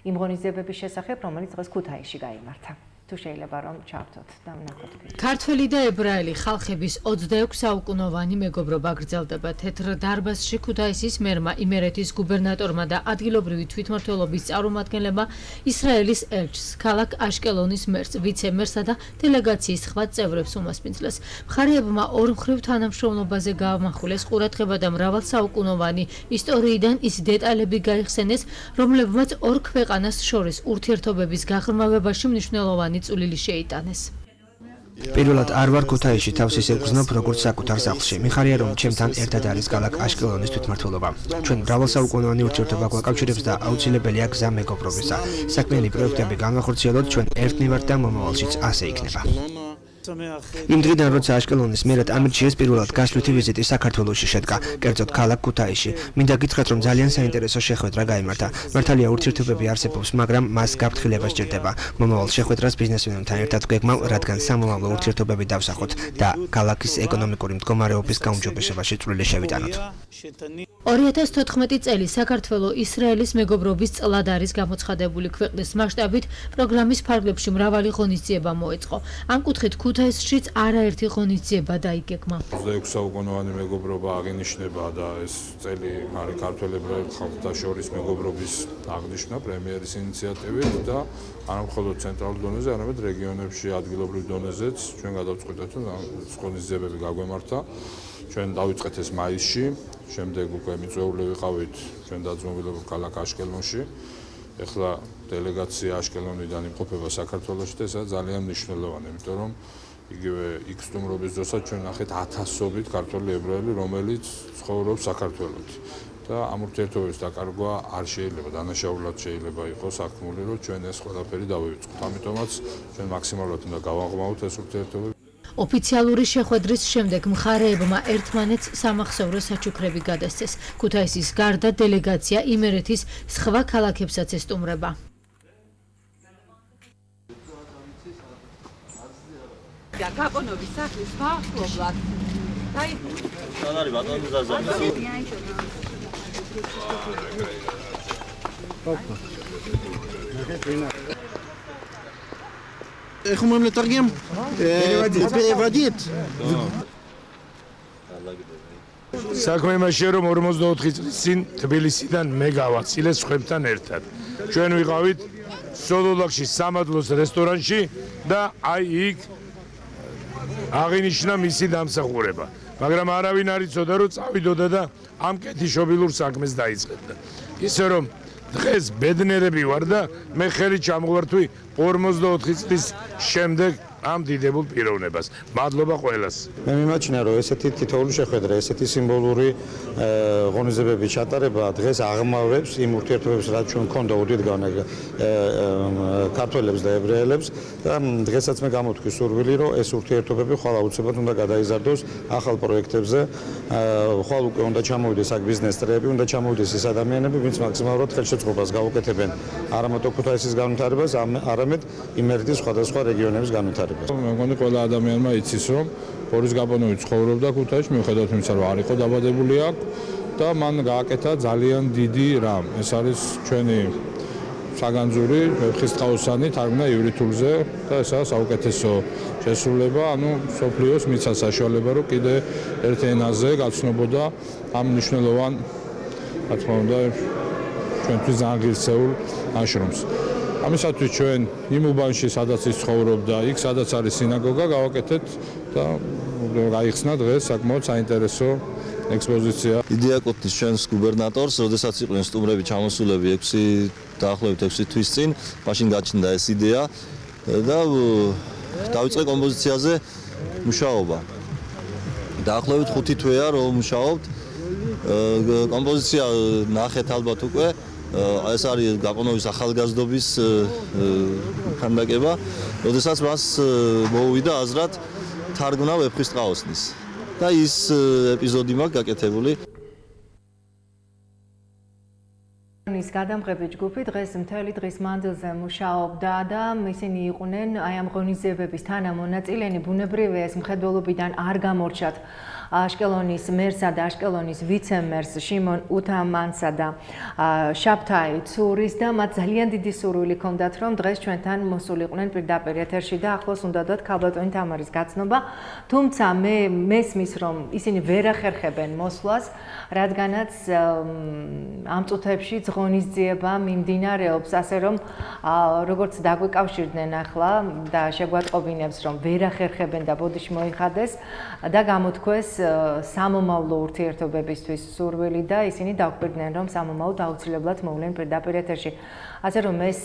Speaker 1: იმ ღონისძიებების შესახებ, რომელიც დღეს ქუთაისში გაიმართა. თუ შეიძლება რომ ჩავთოთ და ვნახოთ.
Speaker 9: ქართველი და ებრაელი ხალხების 26 საუკუნოვანი მეგობრობა გრძელდება თეთრ დარბაზში ქუთაისის მერმა, იმერეთის გუბერნატორმა და ადგილობრივი თვითმმართველობის წარმომადგენლებმა ისრაელის ელჩს, ქალაქ აშკელონის მერს, ვიცე-მერსა და დელეგაციის სხვა წევრებს უმასპინძლეს. მხარეებმა ორ მხრივ თანამშრომლობაზე გაამახვილეს ყურადღება და მრავალსაუკუნოვანი ისტორიიდან ის დეტალები გაიხსენეს, რომლებმაც ორ ქვეყანას შორის ურთიერთობების გაღრმავებაში მნიშვნელოვანი წვლილი შეიტანეს.
Speaker 10: პირველად არ ვარ ქუთაისში თავს ისე ვგრძნობ როგორც საკუთარ სახლში. მიხარია რომ ჩემთან ერთად არის ქალაქ აშკელონის თვითმმართველობა. ჩვენ მრავალსაუკუნოვანი ურთიერთობა გვაკავშირებს და აუცილებელია გზა მეგობრობისა. საქმიანი პროექტები განვახორციელოთ ჩვენ ერთნი ვართ და მომავალშიც ასე იქნება. იმ დღიდან როცა აშკელონის მერად ამირჩიეს პირველად გასვლითი ვიზიტი საქართველოში შედგა, კერძოდ ქალაქ ქუთაისში. მინდა გითხრათ რომ ძალიან საინტერესო შეხვედრა გაიმართა. მართალია ურთიერთობები არსებობს, მაგრამ მას გაფრთხილება სჭირდება. მომავალ შეხვედრას ბიზნესმენებთან ერთად გვეგმავ, რადგან სამომავლო ურთიერთობები დავსახოთ და ქალაქის ეკონომიკური მდგომარეობის გაუმჯობესებაში წვლილი შევიტანოთ.
Speaker 9: 2014 წელი საქართველო ისრაელის მეგობრობის წლად არის გამოცხადებული. ქვეყნის მასშტაბით პროგრამის ფარგლებში მრავალი ღონისძიება მოეწყო. ამ კუთხით ქუთაისშიც არაერთი ღონისძიება დაიგეგმა.
Speaker 5: 26 საუკუნოვანი მეგობრობა აღინიშნება და ეს წელი არის ქართველებრივ ხალხთა შორის მეგობრობის აღნიშვნა პრემიერის ინიციატივით და არა მხოლოდ ცენტრალურ დონეზე, არამედ რეგიონებში ადგილობრივ დონეზეც ჩვენ გადავწყვიტეთ, რომ ღონისძიებები გაგვემართა. ჩვენ დავიწყეთ ეს მაისში, შემდეგ უკვე მიწვეული ვიყავით ჩვენ დაძმობილებულ ქალაქ აშკელონში. ეხლა დელეგაცია აშკელონიდან იმყოფება საქართველოში და ესაა ძალიან მნიშვნელოვანი, იმიტომ რომ იგივე იქ სტუმრობის დროსაც ჩვენ ნახეთ ათასობით ქართველი ებრაელი, რომელიც ცხოვრობს საქართველოში. და ამ ურთიერთობების დაკარგვა არ შეიძლება, დანაშაულად შეიძლება იყოს საქმული, რომ ჩვენ ეს ყველაფერი დავივიწყოთ. ამიტომაც ჩვენ მაქსიმალურად უნდა გავაღრმავოთ ეს ურთიერთობები.
Speaker 9: ოფიციალური შეხვედრის შემდეგ მხარეებმა ერთმანეთს სამახსოვრო საჩუქრები გადასცეს. ქუთაისის გარდა დელეგაცია იმერეთის სხვა ქალაქებსაც ესტუმრება.
Speaker 3: გაკონობის სახლის მახლობლად.
Speaker 11: არის ბატონო ზაზანი.
Speaker 4: איך אומרים לתרגם? בעברית.
Speaker 12: საქმე იმაშია, რომ 44 წლის წინ თბილისიდან მე გავაცილე სხვებთან ერთად. ჩვენ ვიყავით სოლოლაკში სამადლოს რესტორანში და აი იქ აღინიშნა მისი დამსახურება. მაგრამ არავინ არ იცოდა, რომ წავიდოდა და ამ კეთილშობილურ საქმეს დაიწყებდა. ისე რომ დღეს ბედნერები ვარ და მე ხელი ჩამოვართვი 44 წლის შემდეგ ამ დიდებულ პიროვნებას. მადლობა ყველას.
Speaker 7: მე მიმაჩნია, რომ ესეთი თითოეული შეხვედრა, ესეთი სიმბოლური ღონისძიებები ჩატარება დღეს აღმავებს იმ ურთიერთობებს, რაც ჩვენ გქონდა უდიდგანე ქართველებს და ებრაელებს და დღესაც მე გამოთქვი სურვილი, რომ ეს ურთიერთობები ხვალ აუცილებლად უნდა გადაიზარდოს ახალ პროექტებზე. ხვალ უკვე უნდა ჩამოვიდეს აქ ბიზნეს წრეები, უნდა ჩამოვიდეს ის ადამიანები, ვინც მაქსიმალურად ხელშეწყობას გაუკეთებენ არა მარტო ქუთაისის განვითარებას, არამედ იმერეთის სხვადასხვა რეგიონების განვითარებას.
Speaker 5: მე მგონი ყველა ადამიანმა იცის, რომ ბორის გაბონოვი ცხოვრობდა ქუთაისში, მიუხედავად იმისა, რომ არ იყო დაბადებული აქ და მან გააკეთა ძალიან დიდი რამ. ეს არის ჩვენი საგანძური ვეფხისტყაოსანი თარგმნა ივრითულზე და ესაა საუკეთესო შესრულება, ანუ სოფლიოს მისცა საშუალება, რომ კიდე ერთ ენაზე გაცნობოდა ამ მნიშვნელოვან, რა თქმა უნდა, ჩვენთვის ძალიან ღირსეულ ნაშრომს. ამისათვის ჩვენ იმ უბანში, სადაც ის ცხოვრობდა, იქ სადაც არის სინაგოგა, გავაკეთეთ და გაიხსნა დღეს საკმაოდ საინტერესო ექსპოზიცია.
Speaker 11: იდიაკოტის ჩვენს გუბერნატორს, როდესაც იყვნენ სტუმრები ჩამოსულები 6 დაახლოებით 6 თვის წინ, მაშინ გაჩნდა ეს იდეა და დავიწყე კომპოზიციაზე მუშაობა. დაახლოებით 5 თვეა რომ მუშაობთ. კომპოზიცია ნახეთ ალბათ უკვე ეს არის გაკონოვის ახალგაზრდობის ქანდაკება, როდესაც მას მოუვიდა აზრად თარგმნა ვეფხისტყაოსნის და ის ეპიზოდი მაქვს გაკეთებული.
Speaker 1: ის გადამღები ჯგუფი დღეს მთელი დღის მანძილზე მუშაობდა და ისინი იყვნენ აი ამ ღონისძიებების თანამონაწილენი. ბუნებრივია ეს მხედველობიდან არ გამორჩათ აშკელონის მერსა და აშკელონის ვიცემერს შიმონ უთამანსა და შაბთაი ცურის და მათ ძალიან დიდი სურვილი ჰქონდათ, რომ დღეს ჩვენთან მოსულიყვნენ პირდაპირ ეთერში და ახლოს უნდა დოთ ქალბატონი თამარის გაცნობა. თუმცა მე მესმის, რომ ისინი ვერ ახერხებენ მოსვლას, რადგანაც ამ წუთებში ღონისძიება მიმდინარეობს, ასე რომ როგორც დაგვიკავშირდნენ ახლა და შეგვატყობინებს, რომ ვერ ახერხებენ და ბოდიში მოიხადეს და გამოთქვეს სამომავლო ურთიერთობებისთვის სურვილი და ისინი დაგვირდნენ, რომ სამომავლოდ აუცილებლად მოვლენ პირდაპირ ეთერში. ასე რომ ეს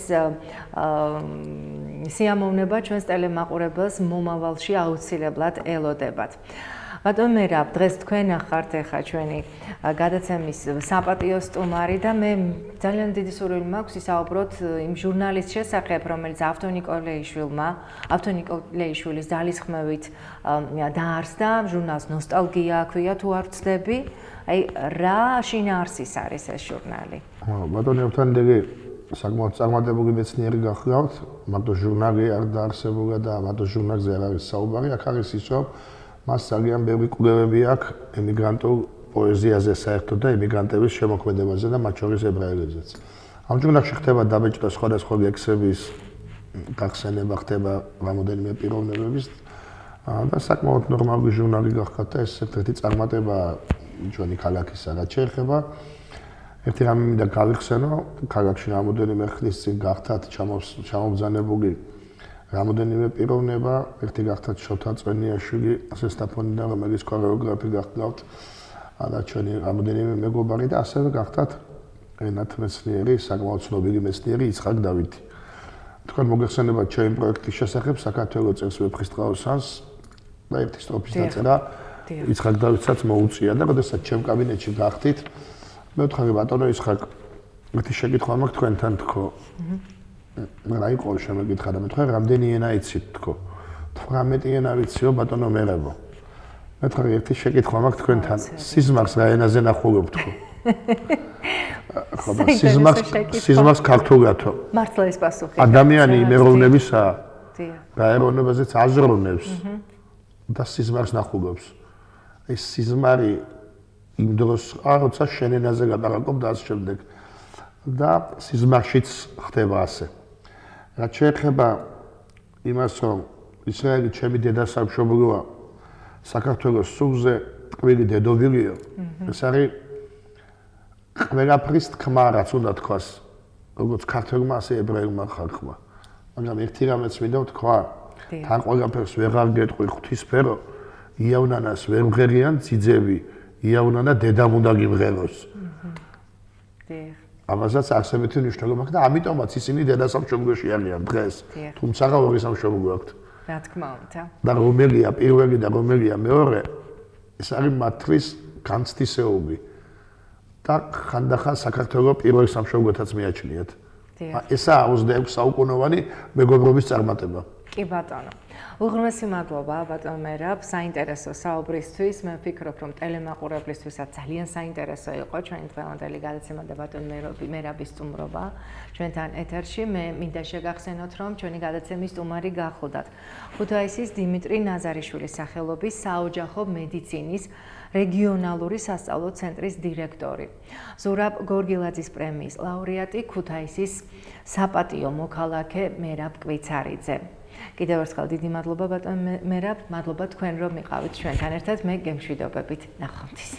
Speaker 1: სიამოვნება ჩვენს ტელემაყურებელს მომავალში აუცილებლად ელოდებათ. ბატონ მერაბ, დღეს თქვენ ახართ ახლა ჩვენი გადაცემის საპატიო სტუმარი და მე ძალიან დიდი სურვილი მაქვს ისაუბროთ იმ ჟურნალისტ შესახებ, რომელიც ავთონიკოლეიშვილის ძალისხმევით დაარსდა, ჟურნალს ნოსტალგია აქვია, თუ არ ვცდები. აი, რა შინაარსის არის ეს ჟურნალი?
Speaker 2: ბატონი ავთანიდეგი საკმაოდ წარმატებული მეცნიერი გახლავთ, მარტო ჟურნალი არ დაარსებულა და მარტო ჟურნალზე არ არის საუბარი, აქ არის ის, რომ მას ძალიან ბევრი კვლევები აქვს ემიგრანტულ პოეზიაზე საერთოდ და ემიგრანტების შემოქმედებაზე და მათ შორის ებრაელებზეც. ამ ჟურნალში ხდება დაბეჭდა სხვადასხვა ლექსების გახსენება, ხდება რამოდენიმე პიროვნებების და საკმაოდ ნორმალური ჟურნალი გახდა და ეს ერთ-ერთი წარმატება ჩვენი ქალაქისა, რაც შეეხება ერთი რამე მინდა გავიხსენო, ქალაქში რამოდენიმე ხნის წინ გახდათ ჩამობრძანებული რამოდენიმე პიროვნება, ერთი გახდათ შოთა წვენიაშვილი, ზესტაფონიდან, რომელიც ქორეოგრაფი გახლავთ, და ჩვენი რამოდენიმე მეგობარი და ასევე გახდათ ენათ მეცნიერი, საკმაოდ ცნობილი მეცნიერი იცხაკ დავითი. თქვენ მოგეხსენებათ ჩემი პროექტის შესახებ საქართველოს წელს ვეფხისტყაოსანს და ერთი სტროფის დაწერა იცხაკ დავითსაც მოუწია და როდესაც ჩემ კაბინეტში გახდით მე ვთქვი ბატონო იცხაკ ერთი შეკითხვა მაქვს თქვენთან თქო რა იყო შემეკითხა და მე ვთქვი რამდენი ენა იცით თქო 18 ენა ვიციო ბატონო მერებო მე ვთქვი ერთი შეკითხვა მაქვს თქვენთან სიზმარს რა ენაზე ნახულობ თქო ხო და სიზმარს ქართულათო
Speaker 1: მართლა ეს პასუხი
Speaker 2: ადამიანი იმეროვნებისაა და ეროვნებაზეც აზროვნებს და სიზმარს ნახულობს ეს სიზმარი იმ დროს როცა შენ ენაზე გაბარაკობ და ამ შემდეგ და სიზმარშიც ხდება ასე რაც შეეხება იმას რომ ისრაელი ჩემი დედასამშობლოა საქართველოს სულზე ტყვილი დედობილიო ეს არის ყველაფრის თქმა რაც უნდა თქვას როგორც ქართველმა ასე ებრაელმა ხალხმა მაგრამ ერთი რამეც მინდა ვთქვა თან ყველაფერს ვეღარ გეტყვი ღვთისფერო იავნანას ვერ მღერიან ძიძები იავნანა დედამ უნდა გიმღეროს ამასაც არსებითი მნიშვნელობა აქვს და ამიტომაც ისინი დედასამშობლოში არიან დღეს თუმცა ორი სამშობლო აქვთ
Speaker 1: რა თქმა უნდა
Speaker 2: და რომელია პირველი და რომელია მეორე ეს არის მათთვის განცდისეობი და ხანდახან საქართველოს პირველ სამშობლოთაც მიაჩნიათ. ესაა 26 საუკუნოვანი მეგობრობის წარმატება.
Speaker 1: კი ბატონო. უღრმესი მადლობა ბატონ მერაბ საინტერესო საუბრისთვის. მე ვფიქრობ რომ ტელემაყურებლისთვისაც ძალიან საინტერესო იყო ჩვენი დღევანდელი გადაცემა და ბატონ მერაბის სტუმრობა ჩვენთან ეთერში. მე მინდა შეგახსენოთ რომ ჩვენი გადაცემის სტუმარი გახლდათ ქუთაისის დიმიტრი ნაზარიშვილის სახელობის საოჯახო მედიცინის რეგიონალური სასწავლო ცენტრის დირექტორი, ზურაბ გორგილაძის პრემიის ლაურეატი, ქუთაისის საპატიო მოქალაქე მერაბ კვიცარიძე. კიდევ ერთხელ დიდი მადლობა ბატონ მერაბ, მადლობა თქვენ რომ იყავით ჩვენთან ერთად, მე გემშვიდობებით ნახვამდის.